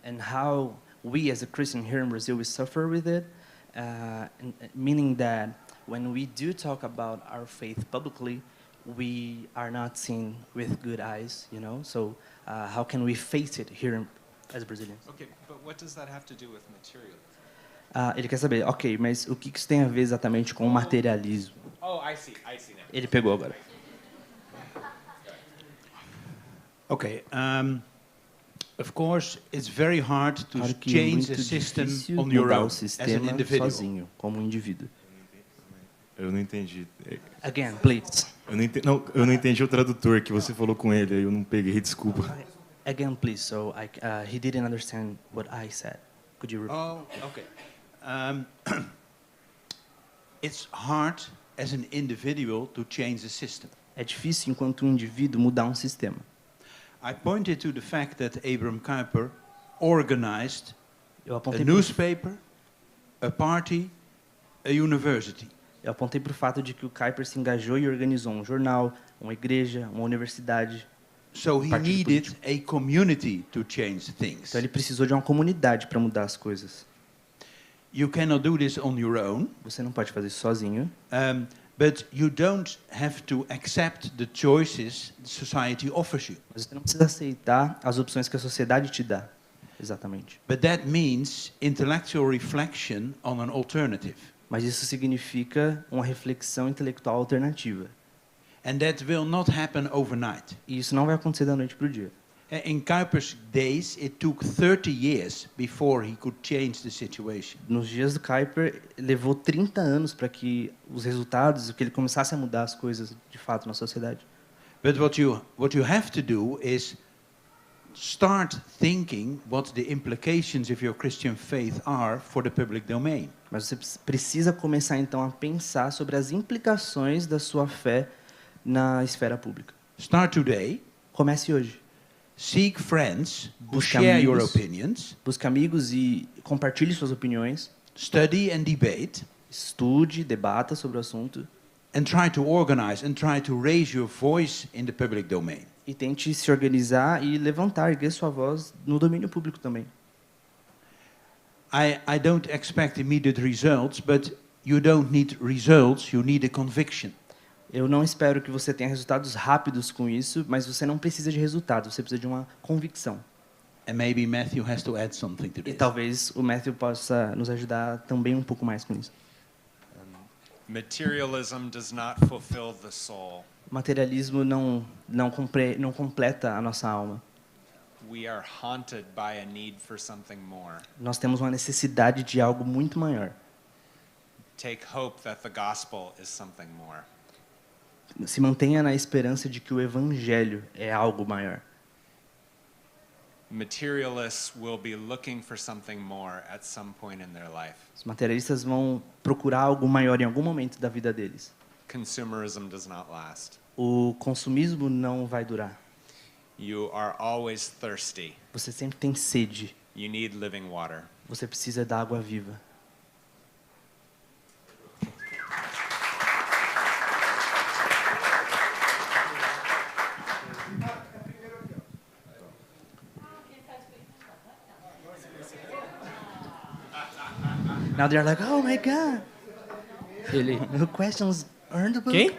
[SPEAKER 6] and how we as a Christian here in Brazil we suffer with it, meaning that when we do talk about our faith publicly, we are not seen with good eyes, you know. So how can we face it here as Brazilians.
[SPEAKER 3] Okay, but what does that have to do with materialism?
[SPEAKER 6] Ele quer saber, ok, mas o que isso tem a ver exatamente com o materialismo?
[SPEAKER 3] Oh, I see now.
[SPEAKER 6] Ele pegou agora.
[SPEAKER 5] Okay. Of course, it's very hard to
[SPEAKER 6] Claro que
[SPEAKER 5] change
[SPEAKER 6] muito
[SPEAKER 5] a system
[SPEAKER 6] difícil
[SPEAKER 5] on your
[SPEAKER 6] mudar
[SPEAKER 5] own
[SPEAKER 6] o
[SPEAKER 5] as an
[SPEAKER 6] sistema
[SPEAKER 5] individual.
[SPEAKER 6] sozinho, como um indivíduo.
[SPEAKER 8] Eu não entendi.
[SPEAKER 6] Again, please.
[SPEAKER 8] Eu não entendi o tradutor que você falou com ele, aí eu não peguei, desculpa.
[SPEAKER 6] Again, please. So he didn't understand what I said. Could you repeat?
[SPEAKER 5] Oh, okay. It's hard as an individual to change the system.
[SPEAKER 6] É difícil, enquanto um indivíduo, mudar um sistema.
[SPEAKER 5] I pointed to the fact that Abram Kuyper organized
[SPEAKER 6] Eu
[SPEAKER 5] a
[SPEAKER 6] apontei
[SPEAKER 5] newspaper, a party, a university.
[SPEAKER 6] Eu apontei para o fato de que o Kuyper se engajou e organizou um jornal, uma igreja, uma universidade.
[SPEAKER 5] So he
[SPEAKER 6] Partido
[SPEAKER 5] needed a community to change things.
[SPEAKER 6] Então ele precisou de uma comunidade para mudar as coisas.
[SPEAKER 5] You cannot do this on your own,
[SPEAKER 6] Você não pode fazer isso sozinho,
[SPEAKER 5] but you don't have to accept the choices the society offers you.
[SPEAKER 6] mas você não precisa aceitar as opções que a sociedade te dá. Exatamente.
[SPEAKER 5] But that means intellectual reflection on an alternative.
[SPEAKER 6] Mas isso significa uma reflexão intelectual alternativa.
[SPEAKER 5] And that will not happen overnight.
[SPEAKER 6] E isso não vai acontecer da noite para o dia.
[SPEAKER 5] In Kuyper's days, it took 30 years before he could change the situation.
[SPEAKER 6] Nos dias do Kuyper, levou 30 anos para que os resultados, que ele começasse a mudar as coisas de fato na sociedade.
[SPEAKER 5] But what you have to do is start thinking what the implications of your Christian faith are for the public domain.
[SPEAKER 6] Mas você precisa começar então a pensar sobre as implicações da sua fé na esfera pública.
[SPEAKER 5] Start today.
[SPEAKER 6] Comece hoje.
[SPEAKER 5] Seek friends who
[SPEAKER 6] Busque
[SPEAKER 5] share your
[SPEAKER 6] amigos.
[SPEAKER 5] opinions.
[SPEAKER 6] Busque amigos e compartilhe suas opiniões.
[SPEAKER 5] Study and debate.
[SPEAKER 6] Estude, debata sobre o assunto.
[SPEAKER 5] And try to organize and try to raise your voice in the public domain.
[SPEAKER 6] E tente se organizar e levantar, erguer sua voz no domínio público também.
[SPEAKER 5] I don't expect immediate results, but you don't need results, you need a conviction.
[SPEAKER 6] Eu não espero que você tenha resultados rápidos com isso, mas você não precisa de resultados, você precisa de uma convicção.
[SPEAKER 5] And maybe Matthew has to add something to
[SPEAKER 6] E
[SPEAKER 5] this.
[SPEAKER 6] talvez o Matthew possa nos ajudar também um pouco mais com isso.
[SPEAKER 3] Materialism does not fulfill the soul.
[SPEAKER 6] O materialismo não completa a nossa alma.
[SPEAKER 3] We are haunted by a need for something more.
[SPEAKER 6] Nós temos uma necessidade de algo muito maior.
[SPEAKER 3] Take hope that the gospel is something more.
[SPEAKER 6] Se mantenha na esperança de que o evangelho é algo maior.
[SPEAKER 3] Materialists will be looking for something more at some point in their life.
[SPEAKER 6] Os materialistas vão procurar algo maior em algum momento da vida deles.
[SPEAKER 3] Consumerism does not last.
[SPEAKER 6] O consumismo não vai durar.
[SPEAKER 3] You are always thirsty.
[SPEAKER 6] Você sempre tem sede.
[SPEAKER 3] You need living water.
[SPEAKER 6] Você precisa da água viva. Now they're like, oh my God. The questions aren't the book.
[SPEAKER 9] Quem?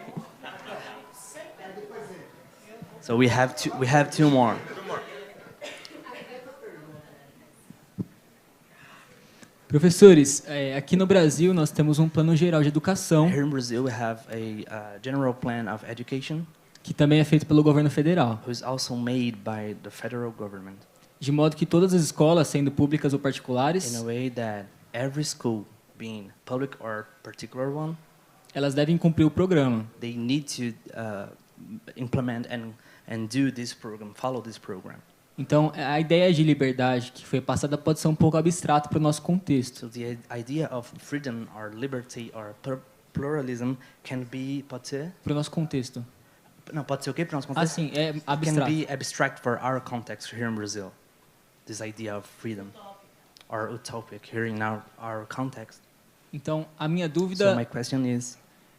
[SPEAKER 6] So we have two more.
[SPEAKER 9] Professores, aqui no Brasil nós temos um plano geral de educação
[SPEAKER 6] Here in Brazil we have a general plan of education
[SPEAKER 9] que também é feito pelo governo federal,
[SPEAKER 6] who is also made by the federal government
[SPEAKER 9] de modo que todas as escolas, sendo públicas ou particulares,
[SPEAKER 6] in a way that every school, being public or particular one,
[SPEAKER 9] elas devem cumprir o programa.
[SPEAKER 6] they need to implement and do this program, follow this program.
[SPEAKER 9] Então, a ideia de liberdade que foi passada pode ser um pouco abstrata para o nosso contexto.
[SPEAKER 6] So the idea of freedom or liberty or pluralism can be pode ser?
[SPEAKER 9] Para o nosso contexto.
[SPEAKER 6] Não, pode ser o quê para nós contexto?
[SPEAKER 9] Assim, é
[SPEAKER 6] Can
[SPEAKER 9] abstrato.
[SPEAKER 6] be abstract for our context here in Brazil. This idea of freedom or utopic here in our context.
[SPEAKER 9] Então, a minha
[SPEAKER 6] So
[SPEAKER 9] dúvida
[SPEAKER 6] my question is,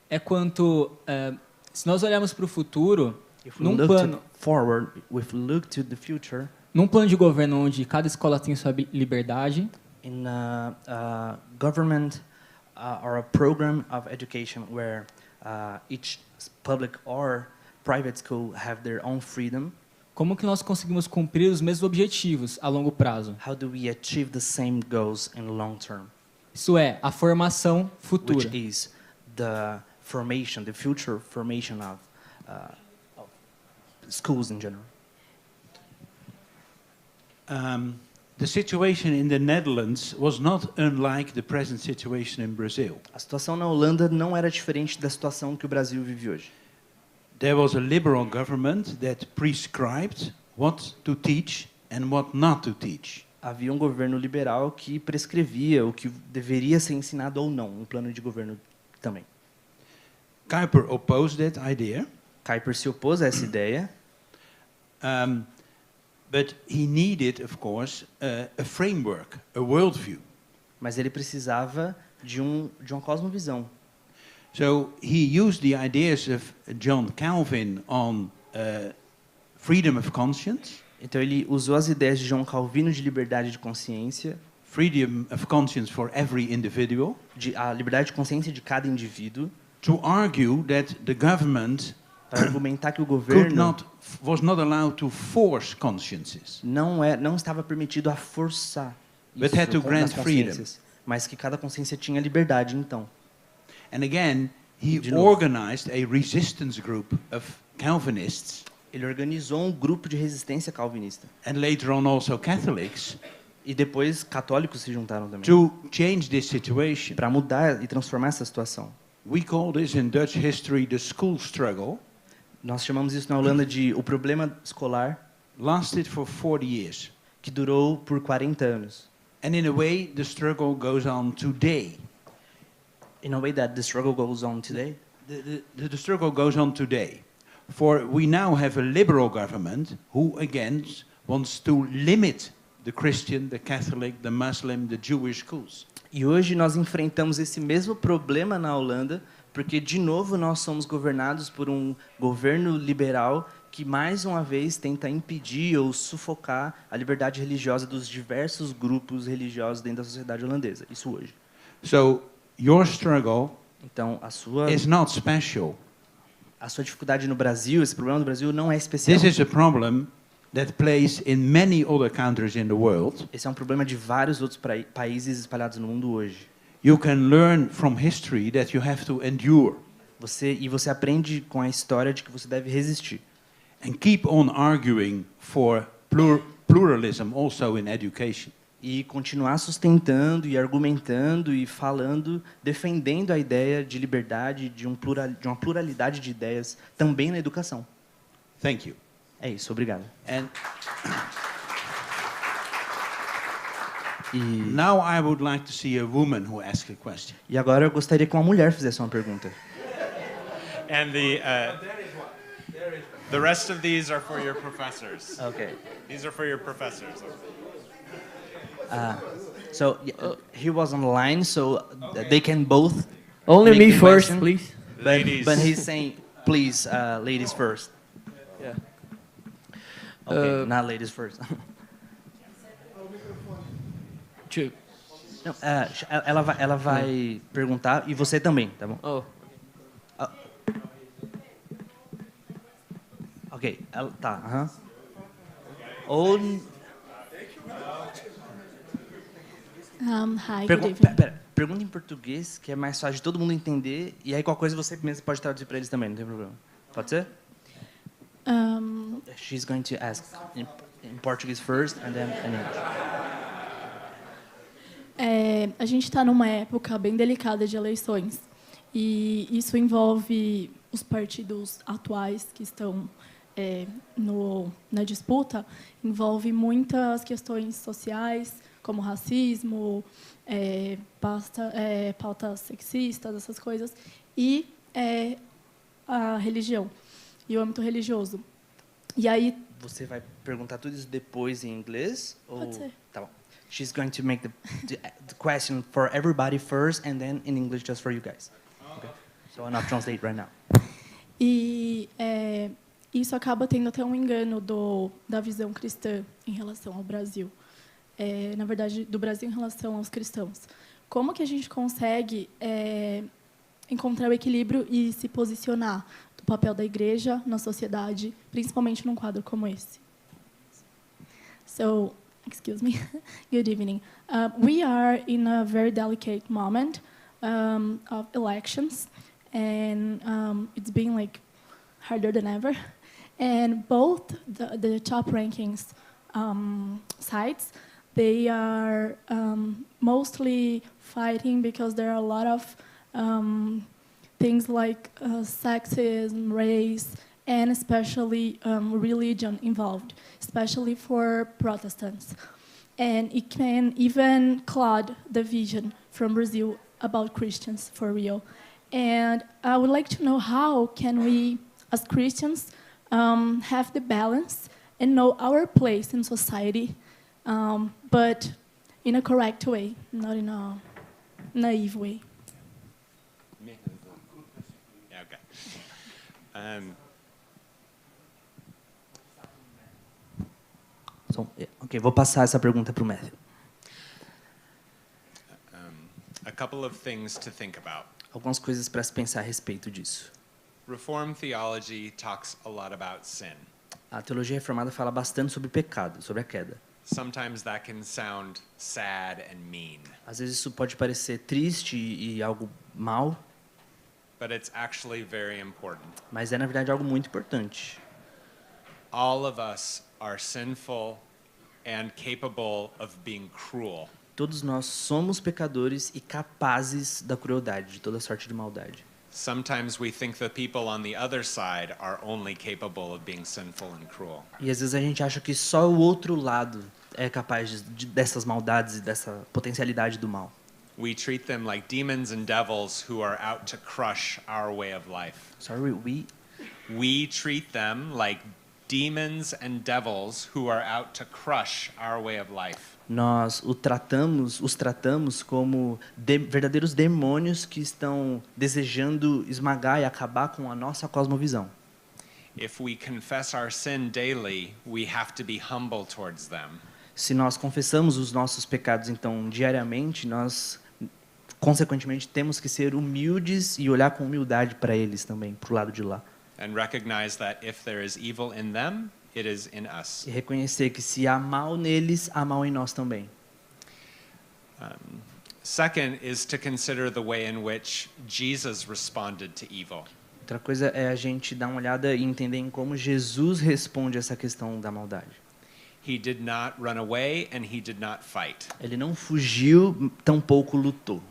[SPEAKER 9] é quanto, se nós olharmos para o futuro,
[SPEAKER 6] if we
[SPEAKER 9] num
[SPEAKER 6] look
[SPEAKER 9] plano,
[SPEAKER 6] forward, if we look to the future,
[SPEAKER 9] num plano de governo onde cada escola tem sua liberdade,
[SPEAKER 6] in a government or a program of education where each public or private school have their own freedom,
[SPEAKER 9] como que nós conseguimos cumprir os mesmos objetivos a longo prazo?
[SPEAKER 6] How do we achieve the same goals in long term?
[SPEAKER 9] Isso é, a formação futura.
[SPEAKER 6] Which is the formation, the future formation of schools in general.
[SPEAKER 5] The situation in the Netherlands was not unlike the present situation in Brazil.
[SPEAKER 6] A situação na Holanda não era diferente da situação que o Brasil vive hoje.
[SPEAKER 5] There was a liberal government that prescribed what to teach and what not to teach.
[SPEAKER 6] Havia um governo liberal que prescrevia o que deveria ser ensinado ou não, um plano de governo também.
[SPEAKER 5] Kuyper opposed that idea.
[SPEAKER 6] Kuyper se opôs a essa ideia.
[SPEAKER 5] But he needed, of course, a framework, a worldview.
[SPEAKER 6] Mas ele precisava de uma cosmovisão.
[SPEAKER 5] So he used the ideas of John Calvin on freedom of conscience.
[SPEAKER 6] Então ele usou as ideias de João Calvino de liberdade de consciência.
[SPEAKER 5] Freedom of conscience for every individual.
[SPEAKER 6] A liberdade de consciência de cada indivíduo.
[SPEAKER 5] To argue that the government
[SPEAKER 6] para argumentar que o governo
[SPEAKER 5] was not allowed to force consciences.
[SPEAKER 6] Não estava permitido a forçar
[SPEAKER 5] but
[SPEAKER 6] isso
[SPEAKER 5] had to grant freedom.
[SPEAKER 6] Mas que cada consciência tinha liberdade, então.
[SPEAKER 5] And again, he organized a resistance group of Calvinists.
[SPEAKER 6] Ele organizou um grupo de resistência calvinista.
[SPEAKER 5] And later on also Catholics.
[SPEAKER 6] E depois católicos se juntaram também.
[SPEAKER 5] To change this situation.
[SPEAKER 6] Para mudar e transformar essa situação.
[SPEAKER 5] We call this in Dutch history the school struggle.
[SPEAKER 6] Nós chamamos isso na Holanda de o problema escolar.
[SPEAKER 5] Lasted for 40 years.
[SPEAKER 6] Que durou por 40 anos.
[SPEAKER 5] And in a way, the struggle goes on today.
[SPEAKER 6] In a way that the struggle goes on today.
[SPEAKER 5] The struggle goes on today. For we now have a liberal government who again wants to limit the Christian, the Catholic, the Muslim, the Jewish schools.
[SPEAKER 6] E hoje nós enfrentamos esse mesmo problema na Holanda, porque de novo nós somos governados por um governo liberal que mais uma vez tenta impedir ou sufocar a liberdade religiosa dos diversos grupos religiosos dentro da sociedade holandesa. Isso hoje.
[SPEAKER 5] So your struggle
[SPEAKER 6] então a sua
[SPEAKER 5] is not special.
[SPEAKER 6] A sua dificuldade no Brasil, esse problema no Brasil não é especial.
[SPEAKER 5] This is a problem that plays in many other countries in the world.
[SPEAKER 6] Esse é um problema de vários outros países espalhados no mundo hoje.
[SPEAKER 5] You can learn from history that you have to endure.
[SPEAKER 6] Você aprende com a história de que você deve resistir.
[SPEAKER 5] And keep on arguing for pluralism also in education.
[SPEAKER 6] E continuar sustentando e argumentando e falando, defendendo a ideia de liberdade, de uma pluralidade de ideias também na educação.
[SPEAKER 5] Thank you.
[SPEAKER 6] É isso, obrigado.
[SPEAKER 5] And now I would like to see a woman who asks a question.
[SPEAKER 6] E agora eu gostaria que uma mulher fizesse uma pergunta.
[SPEAKER 3] And the rest of these are for your professors.
[SPEAKER 6] Okay.
[SPEAKER 3] These are for your professors.
[SPEAKER 6] So he was online, so they can both.
[SPEAKER 9] Only me first, please.
[SPEAKER 6] But he's saying, please, ladies first.
[SPEAKER 9] Yeah.
[SPEAKER 6] Okay, not ladies first. Não, ela vai perguntar e você também, tá bom?
[SPEAKER 9] Oh.
[SPEAKER 6] Ok, ela, tá. Ou
[SPEAKER 10] Hi, good evening.
[SPEAKER 6] Pergunta em português, que é mais fácil de todo mundo entender, e aí qualquer coisa você mesmo pode traduzir para eles também, não tem problema. Pode ser? She's going to ask in Portuguese first and then in English.
[SPEAKER 10] A gente está numa época bem delicada de eleições e isso envolve os partidos atuais que estão na disputa, envolve muitas questões sociais, como racismo, pautas sexistas, essas coisas, e a religião, e o âmbito religioso. E aí...
[SPEAKER 6] Você vai perguntar tudo isso depois em inglês?
[SPEAKER 10] Pode ser.
[SPEAKER 6] Tá bom. She's going to make the question for everybody first, and then in English just for you guys. Okay. So I'll not translate right now.
[SPEAKER 10] E isso acaba tendo até um engano da visão cristã em relação ao Brasil. Na verdade, do Brasil em relação aos cristãos. Como que a gente consegue encontrar o equilíbrio e se posicionar do papel da igreja na sociedade, principalmente num quadro como esse? So, excuse me. Good evening. We are in a very delicate moment of elections, and it's been like harder than ever. And both the top rankings sites, they are mostly fighting because there are a lot of things like sexism, race, and especially religion involved, especially for Protestants. And it can even cloud the vision from Brazil about Christians for real. And I would like to know how can we, as Christians, have the balance and know our place in society, but in a correct way, not in a naive way.
[SPEAKER 3] Yeah, okay.
[SPEAKER 6] Ok, vou passar essa pergunta para o Matthew.
[SPEAKER 3] A couple of things to think about.
[SPEAKER 6] Algumas coisas para se pensar a respeito disso.
[SPEAKER 3] Reformed theology talks a lot about sin.
[SPEAKER 6] A teologia reformada fala bastante sobre pecado, sobre a queda.
[SPEAKER 3] Sometimes that can sound sad and mean.
[SPEAKER 6] Às vezes isso pode parecer triste e algo mal,
[SPEAKER 3] But it's actually very important.
[SPEAKER 6] mas é na verdade algo muito importante.
[SPEAKER 3] All of us are sinful and capable of being cruel.
[SPEAKER 6] Todos nós somos pecadores e capazes da crueldade, de toda sorte de maldade.
[SPEAKER 3] Sometimes we think the people on the other side are only capable of being sinful and cruel.
[SPEAKER 6] E às vezes a gente acha que só o outro lado é capaz dessas maldades e dessa potencialidade do mal.
[SPEAKER 3] We treat them like demons and devils who are out to crush our way of life.
[SPEAKER 6] Sorry,
[SPEAKER 3] We treat them like demons and devils who are out to crush our way of life.
[SPEAKER 6] Nós os tratamos como verdadeiros demônios que estão desejando esmagar e acabar com a nossa cosmovisão.
[SPEAKER 3] If we confess our sin daily, we have to be humble towards them.
[SPEAKER 6] Se nós confessamos os nossos pecados, então, diariamente, nós, consequentemente, temos que ser humildes e olhar com humildade para eles também, para o lado de lá.
[SPEAKER 3] And recognize that if there is evil in them, it is in us.
[SPEAKER 6] E reconhecer que se há mal neles, há mal em nós também.
[SPEAKER 3] Second is to consider the way in which Jesus responded to evil.
[SPEAKER 6] Outra coisa é a gente dar uma olhada e entender em como Jesus responde a essa questão da maldade.
[SPEAKER 3] He did not run away and he did not fight.
[SPEAKER 6] Ele não fugiu, tampouco lutou.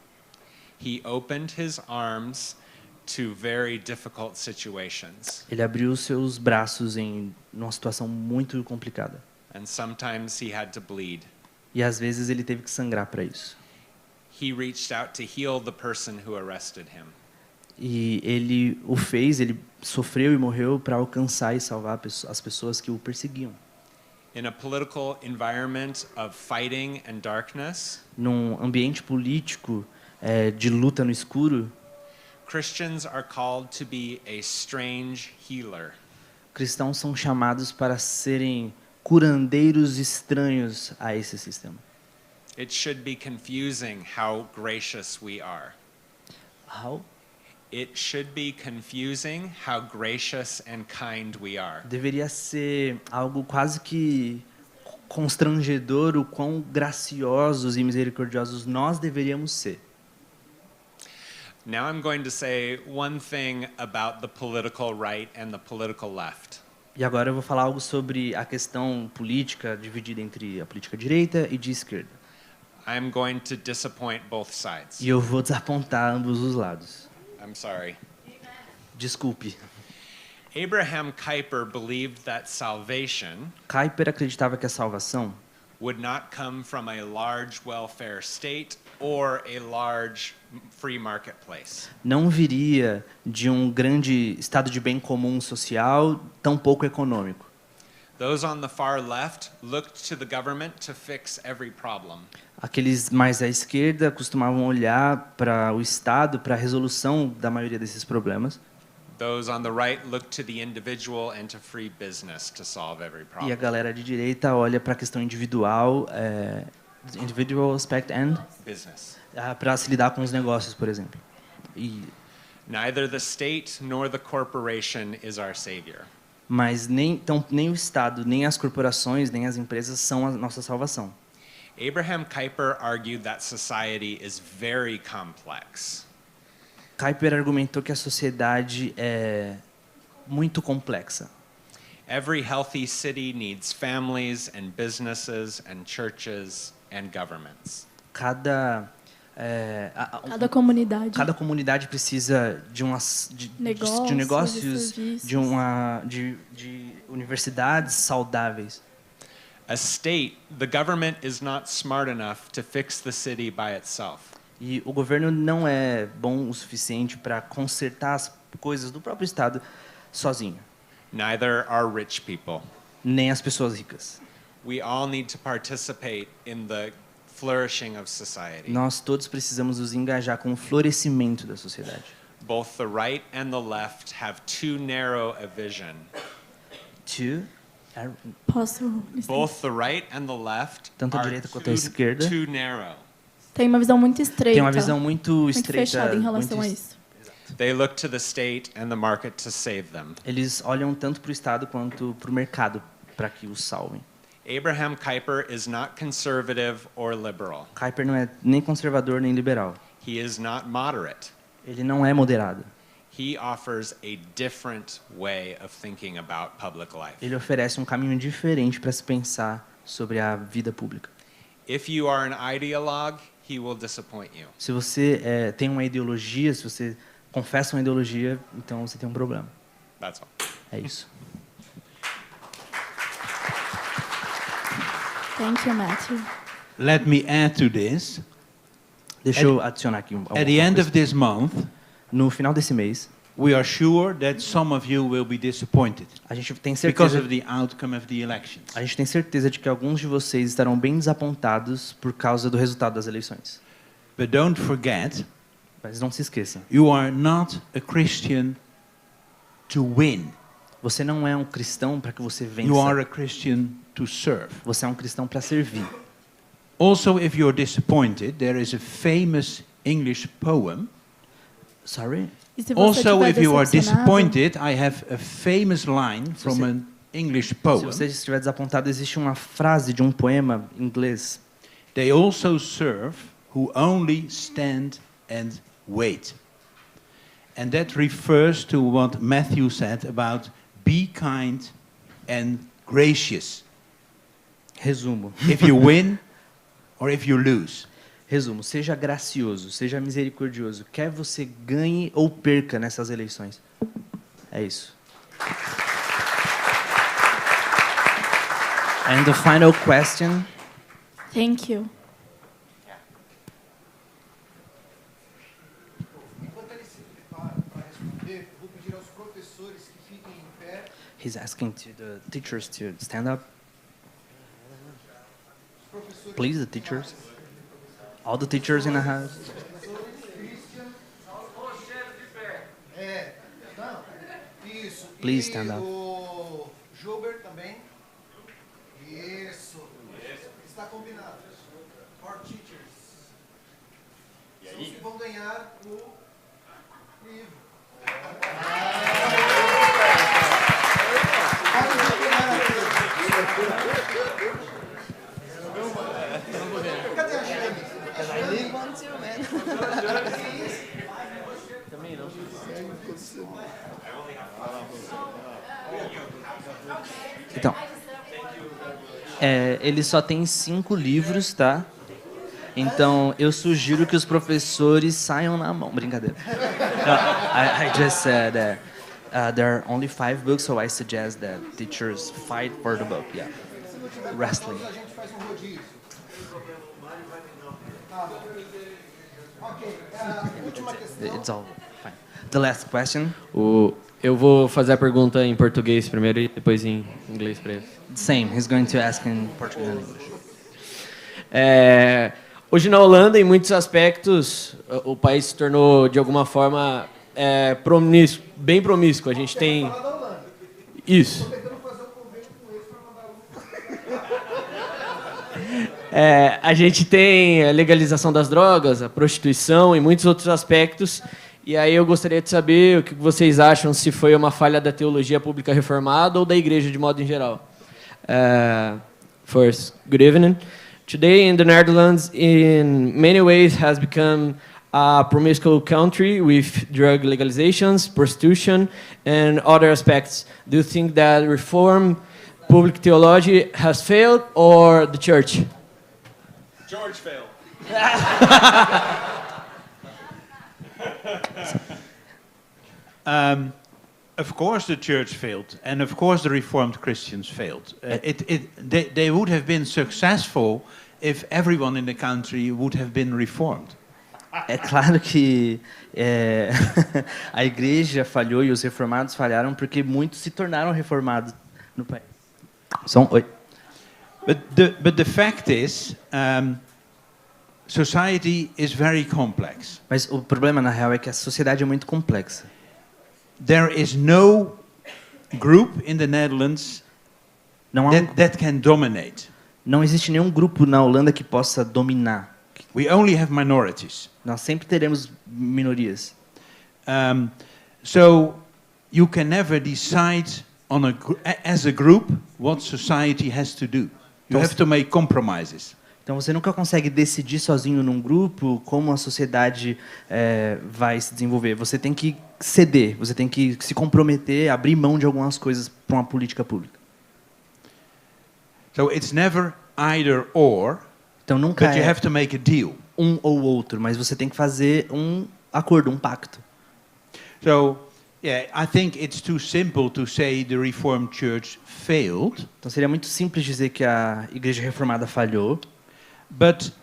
[SPEAKER 3] He opened his arms to very difficult situations.
[SPEAKER 6] Ele abriu seus braços em uma situação muito complicada.
[SPEAKER 3] And sometimes he had to bleed.
[SPEAKER 6] E às vezes ele teve que sangrar para isso.
[SPEAKER 3] He reached out to heal the person who arrested him.
[SPEAKER 6] E ele o fez, ele sofreu e morreu para alcançar e salvar as pessoas que o perseguiam.
[SPEAKER 3] In a political environment of fighting and darkness,
[SPEAKER 6] Num ambiente político de luta no escuro,
[SPEAKER 3] Christians are called to be a strange healer.
[SPEAKER 6] cristãos são chamados para serem curandeiros estranhos a esse sistema.
[SPEAKER 3] It should be confusing how gracious we are. It should be confusing how gracious and kind we are.
[SPEAKER 6] Deveria ser algo quase que constrangedor o quão graciosos e misericordiosos nós deveríamos ser.
[SPEAKER 3] Now I'm going to say one thing about the political right and the political left.
[SPEAKER 6] E agora eu vou falar algo sobre a questão política dividida entre a política direita e de esquerda.
[SPEAKER 3] I'm going to disappoint both sides.
[SPEAKER 6] E eu vou desapontar ambos os lados.
[SPEAKER 3] I'm sorry.
[SPEAKER 6] Desculpe.
[SPEAKER 3] Abraham Kuyper believed that salvation
[SPEAKER 6] Kuyper acreditava que a salvação
[SPEAKER 3] would not come from a large welfare state or a large free marketplace.
[SPEAKER 6] não viria de um grande estado de bem comum social, tampouco econômico.
[SPEAKER 3] Those on the far left looked to the government to fix every problem.
[SPEAKER 6] Aqueles mais à esquerda costumavam olhar para o Estado, para a resolução da maioria desses problemas.
[SPEAKER 3] Those on the right look to the individual and to free business to solve every problem.
[SPEAKER 6] E a galera de direita olha para a questão individual, individual aspect and
[SPEAKER 3] Business.
[SPEAKER 6] para se lidar com os negócios, por exemplo. E
[SPEAKER 3] Neither the state nor the corporation is our savior.
[SPEAKER 6] Mas nem o Estado, nem as corporações, nem as empresas são a nossa salvação.
[SPEAKER 3] Abraham Kuyper argued that society is very complex.
[SPEAKER 6] Kuyper argumentou que a sociedade é muito complexa.
[SPEAKER 3] Every healthy city needs families and businesses and churches and governments.
[SPEAKER 10] Cada comunidade
[SPEAKER 6] precisa de negócios, de universidades saudáveis.
[SPEAKER 3] A state, the government is not smart enough to fix the city by itself.
[SPEAKER 6] E o governo não é bom o suficiente para consertar as coisas do próprio Estado sozinho.
[SPEAKER 3] Neither are rich people.
[SPEAKER 6] Nem as pessoas ricas.
[SPEAKER 3] We all need to participate in the flourishing of society.
[SPEAKER 6] Nós todos precisamos nos engajar com o florescimento da sociedade.
[SPEAKER 3] Both the right and the left have too narrow a vision. Both the right and the left
[SPEAKER 6] tanto a direita quanto a esquerda
[SPEAKER 3] too narrow.
[SPEAKER 10] Tem uma visão muito estreita.
[SPEAKER 6] Tem uma visão muito estreita,
[SPEAKER 10] fechada em relação a isso.
[SPEAKER 3] They look to the state and the market to save them.
[SPEAKER 6] Eles olham tanto para o Estado quanto para o mercado para que os salvem.
[SPEAKER 3] Abraham Kuyper is not conservative or liberal.
[SPEAKER 6] Kuyper não é nem conservador nem liberal.
[SPEAKER 3] He is not moderate.
[SPEAKER 6] Ele não é moderado.
[SPEAKER 3] He offers a different way of thinking about public life.
[SPEAKER 6] Ele oferece um caminho diferente para se pensar sobre a vida pública.
[SPEAKER 3] If you are an ideologue, he will disappoint you.
[SPEAKER 6] Se você tem uma ideologia, se você confessa uma ideologia, então você tem um problema.
[SPEAKER 3] That's all.
[SPEAKER 6] É isso.
[SPEAKER 10] Thank you, Matthew.
[SPEAKER 5] Let me add to this.
[SPEAKER 6] Deixa eu adicionar aqui
[SPEAKER 5] At the end of this month,
[SPEAKER 6] no final desse mês,
[SPEAKER 5] we are sure that some of you will be disappointed.
[SPEAKER 6] A gente tem
[SPEAKER 5] because
[SPEAKER 6] certeza
[SPEAKER 5] of the outcome of the elections.
[SPEAKER 6] A gente tem certeza de que alguns de vocês estarão bem desapontados por causa do resultado das eleições.
[SPEAKER 5] But don't forget,
[SPEAKER 6] mas não se esqueçam.
[SPEAKER 5] You are not a Christian to win.
[SPEAKER 6] Você não é um cristão para que você vença.
[SPEAKER 5] You are a Christian to serve.
[SPEAKER 6] Você é um cristão para servir.
[SPEAKER 5] Also, if you're disappointed, there is a famous English poem.
[SPEAKER 6] Sorry?
[SPEAKER 5] Also, if you are disappointed, I have a famous line from an English poem.
[SPEAKER 6] Se você estiver desapontado, existe uma frase de um poema inglês.
[SPEAKER 5] They also serve who only stand and wait. And that refers to what Matthew said about be kind and gracious.
[SPEAKER 6] Resumo.
[SPEAKER 5] If you win or if you lose.
[SPEAKER 6] Resumo, seja gracioso, seja misericordioso, quer você ganhe ou perca nessas eleições. É isso. And the final question.
[SPEAKER 10] Thank you.
[SPEAKER 1] Enquanto ele se prepara para responder, vou pedir aos professores que fiquem em pé.
[SPEAKER 6] He's asking to the teachers to stand up. Please, the teachers. All the teachers in the house. Please stand up.
[SPEAKER 1] O Gilbert também. Isso. Está combinado. For teachers. São os que vão ganhar o livro. Cadê a Jane?
[SPEAKER 11] I need one too, man.
[SPEAKER 1] Também não.
[SPEAKER 6] Então, ele só tem 5 livros, tá? Então, eu sugiro que os professores saiam na mão. Brincadeira. I just said there are only 5 books, so I suggest that teachers fight for the book. Yeah, wrestling. It's all fine. The last question.
[SPEAKER 12] Eu vou fazer a pergunta em português primeiro e depois em inglês para ele.
[SPEAKER 6] Same. He's going to ask in Portuguese and English.
[SPEAKER 12] Hoje na Holanda, em muitos aspectos, o país se tornou de alguma forma bem promíscuo. A gente tem isso. A gente tem a legalização das drogas, a prostituição e muitos outros aspectos. E aí eu gostaria de saber o que vocês acham, se foi uma falha da teologia pública reformada ou da igreja de modo em geral. First, good evening. Today in the Netherlands, in many ways, has become a promiscuous country with drug legalizations, prostitution, and other aspects. Do you think that reform public theology has failed, or the church?
[SPEAKER 2] George failed.
[SPEAKER 5] Of course the church failed, and of course the Reformed Christians failed. They would have been successful if everyone in the country would have been reformed.
[SPEAKER 6] É claro que a igreja falhou e os reformados falharam porque muitos se tornaram reformados no país. Oi.
[SPEAKER 5] But the fact is, society is very complex.
[SPEAKER 6] Mas o problema na real é que a sociedade é muito complexa.
[SPEAKER 5] There is no group in the Netherlands that can dominate.
[SPEAKER 6] Não existe nenhum grupo na Holanda que possa dominar.
[SPEAKER 5] We only have minorities.
[SPEAKER 6] Nós sempre teremos minorias.
[SPEAKER 5] So you can never decide as a group what society has to do. You have to make compromises.
[SPEAKER 6] Então você nunca consegue decidir sozinho num grupo como a sociedade vai se desenvolver. Você tem que ceder, você tem que se comprometer, abrir mão de algumas coisas para uma política pública.
[SPEAKER 5] So it's never either or.
[SPEAKER 6] Então nunca
[SPEAKER 5] but you have to make a deal.
[SPEAKER 6] Um ou outro, mas você tem que fazer um acordo, um pacto.
[SPEAKER 5] So, yeah, I think it's too simple to say the Reformed Church failed.
[SPEAKER 6] Então seria muito simples dizer que a Igreja Reformada falhou.
[SPEAKER 5] But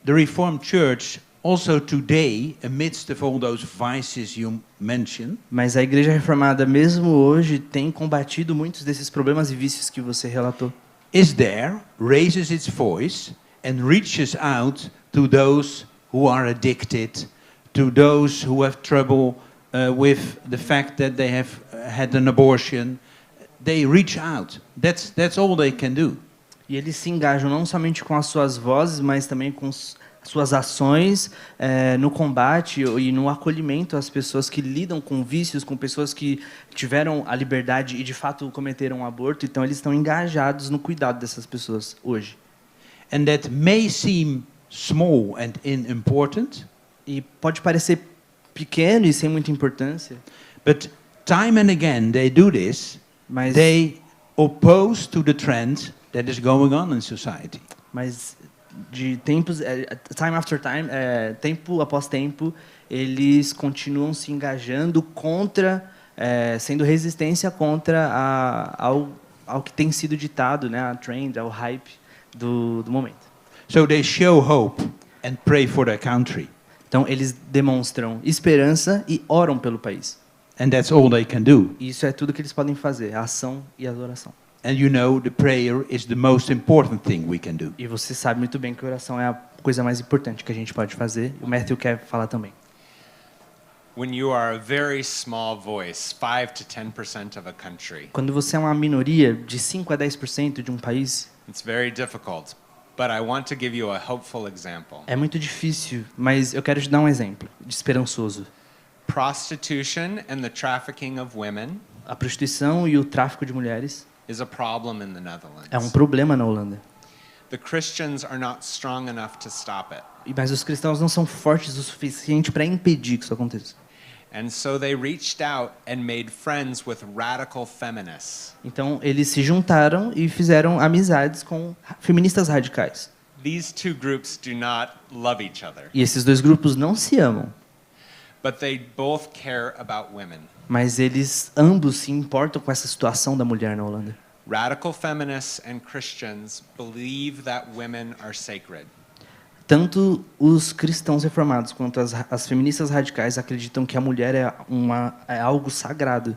[SPEAKER 5] the Reformed Church also today, amidst of all those vices you mentioned,
[SPEAKER 6] mas a Igreja Reformada mesmo hoje tem combatido muitos desses problemas e vícios que você relatou.
[SPEAKER 5] Is there, raises its voice and reaches out to those who are addicted, to those who have trouble with the fact that they have had an abortion. They reach out. That's all they can do.
[SPEAKER 6] E eles se engajam não somente com as suas vozes, mas também com suas ações no combate e no acolhimento às pessoas que lidam com vícios, com pessoas que tiveram a liberdade e de fato cometeram um aborto. Então eles estão engajados no cuidado dessas pessoas hoje.
[SPEAKER 5] And that may seem small and unimportant.
[SPEAKER 6] E pode parecer pequeno e sem muita importância.
[SPEAKER 5] But time and again they do this.
[SPEAKER 6] Mas
[SPEAKER 5] they oppose to the trend that is going on in society.
[SPEAKER 6] Mas de tempos, time after time, tempo após tempo, eles continuam se engajando contra, sendo resistência contra ao que tem sido ditado, né, a trend, ao hype do momento.
[SPEAKER 5] So they show hope and pray for their country.
[SPEAKER 6] Então eles demonstram esperança e oram pelo país.
[SPEAKER 5] And that's all they can do.
[SPEAKER 6] Isso é tudo que eles podem fazer, a ação e a adoração.
[SPEAKER 5] And you know the prayer is the most important thing we can do.
[SPEAKER 6] E você sabe muito bem que a oração é a coisa mais importante que a gente pode fazer. O Matthew quer falar também.
[SPEAKER 3] When you are a very small voice, 5 to 10% of a country.
[SPEAKER 6] Quando você é uma minoria de 5 a 10% de um país,
[SPEAKER 3] it's very difficult, but I want to give you a hopeful example.
[SPEAKER 6] É muito difícil, mas eu quero te dar um exemplo de esperançoso.
[SPEAKER 3] Prostitution and the trafficking of women.
[SPEAKER 6] A prostituição e o tráfico de mulheres
[SPEAKER 3] is a problem in the Netherlands.
[SPEAKER 6] É um problema na Holanda.
[SPEAKER 3] The Christians are not strong enough to stop it.
[SPEAKER 6] Mas os cristãos não são fortes o suficiente para impedir que isso aconteça.
[SPEAKER 3] And so they reached out and made friends with radical feminists.
[SPEAKER 6] Então eles se juntaram e fizeram amizades com feministas radicais.
[SPEAKER 3] These two groups do not love each other.
[SPEAKER 6] E esses dois grupos não se amam.
[SPEAKER 3] But they both care about women.
[SPEAKER 6] Mas eles ambos se importam com essa situação da mulher na Holanda.
[SPEAKER 3] Radical feminists and Christians believe that women are sacred.
[SPEAKER 6] Tanto os cristãos reformados quanto as feministas radicais acreditam que a mulher é algo sagrado.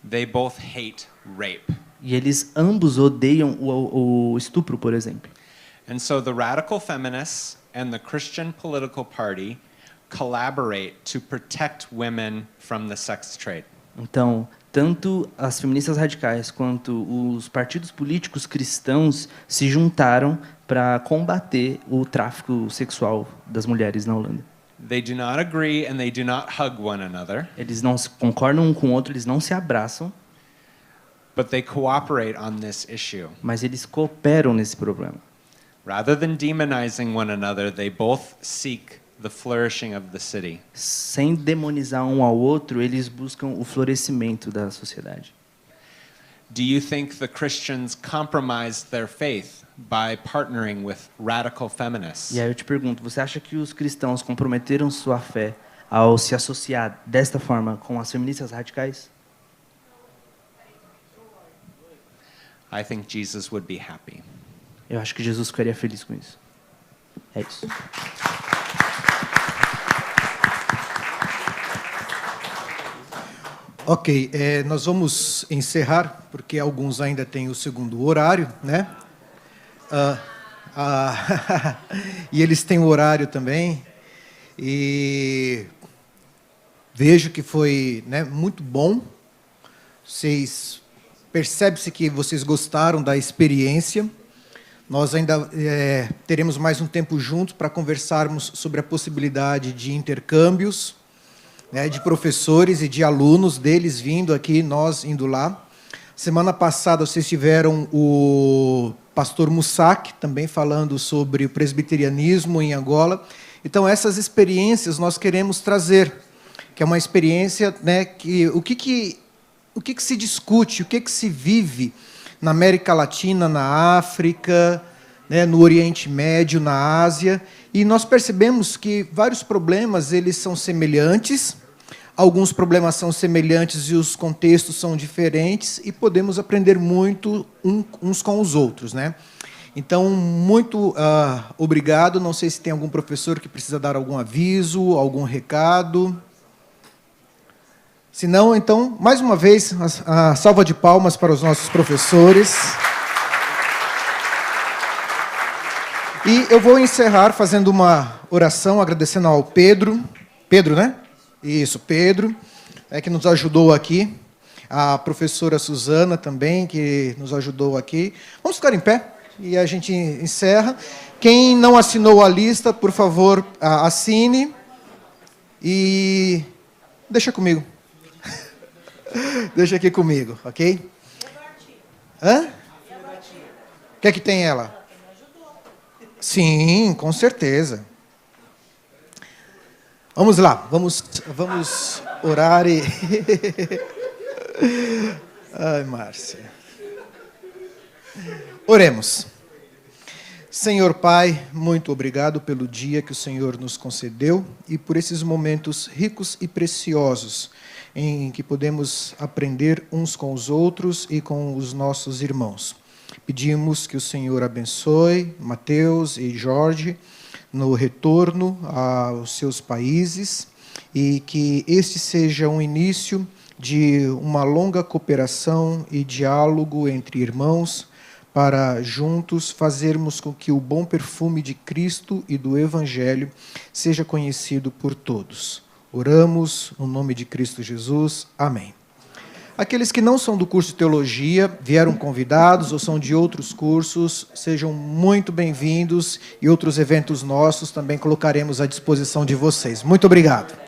[SPEAKER 3] They both hate rape.
[SPEAKER 6] E eles ambos odeiam o estupro, por exemplo.
[SPEAKER 3] And so the radical feminists and the Christian political party collaborate to protect women from the sex trade.
[SPEAKER 6] Então, tanto as feministas radicais quanto os partidos políticos cristãos se juntaram para combater o tráfico sexual das mulheres na Holanda.
[SPEAKER 3] They do not agree and they do not hug one another.
[SPEAKER 6] Eles não se concordam um com o outro, eles não se abraçam.
[SPEAKER 3] But they cooperate on this issue.
[SPEAKER 6] Mas eles cooperam nesse problema.
[SPEAKER 3] Rather than demonizing one another, they both seek the flourishing of the city.
[SPEAKER 6] Sem demonizar um ao outro, eles buscam o florescimento da sociedade.
[SPEAKER 3] Do you think the Christians compromised their faith by partnering with radical feminists?
[SPEAKER 6] E aí eu te pergunto, você acha que os cristãos comprometeram sua fé ao se associar desta forma com as feministas radicais?
[SPEAKER 3] I think Jesus would be happy.
[SPEAKER 6] Eu acho que Jesus ficaria feliz com isso. É isso.
[SPEAKER 1] Ok, nós vamos encerrar, porque alguns ainda têm o segundo horário, né? E eles têm o horário também. E vejo que foi, né, muito bom. Percebe-se que vocês gostaram da experiência. Nós ainda teremos mais um tempo juntos para conversarmos sobre a possibilidade de intercâmbios, né, de professores e de alunos, deles vindo aqui, nós indo lá. Semana passada vocês tiveram o pastor Mussak também falando sobre o presbiterianismo em Angola. Então, essas experiências nós queremos trazer, que é uma experiência, né, que o que se discute, o que se vive na América Latina, na África, né, no Oriente Médio, na Ásia, e nós percebemos que vários problemas eles são semelhantes, alguns problemas são semelhantes e os contextos são diferentes, e podemos aprender muito uns com os outros, né? Então, muito obrigado. Não sei se tem algum professor que precisa dar algum aviso, algum recado. Se não, então, mais uma vez, a salva de palmas para os nossos professores. E eu vou encerrar fazendo uma oração, agradecendo ao Pedro. Pedro, né? Isso, Pedro, que nos ajudou aqui. A professora Suzana também, que nos ajudou aqui. Vamos ficar em pé e a gente encerra. Quem não assinou a lista, por favor, assine. E deixa comigo. Deixa aqui comigo, ok? Hã? O que é que tem ela? Sim, com certeza. Vamos lá, vamos orar e... Ai, Márcia. Oremos. Senhor Pai, muito obrigado pelo dia que o Senhor nos concedeu e por esses momentos ricos e preciosos em que podemos aprender uns com os outros e com os nossos irmãos. Pedimos que o Senhor abençoe Mateus e Jorge no retorno aos seus países e que este seja um início de uma longa cooperação e diálogo entre irmãos para juntos fazermos com que o bom perfume de Cristo e do Evangelho seja conhecido por todos. Oramos no nome de Cristo Jesus. Amém. Aqueles que não são do curso de Teologia, vieram convidados ou são de outros cursos, sejam muito bem-vindos e outros eventos nossos também colocaremos à disposição de vocês. Muito obrigado.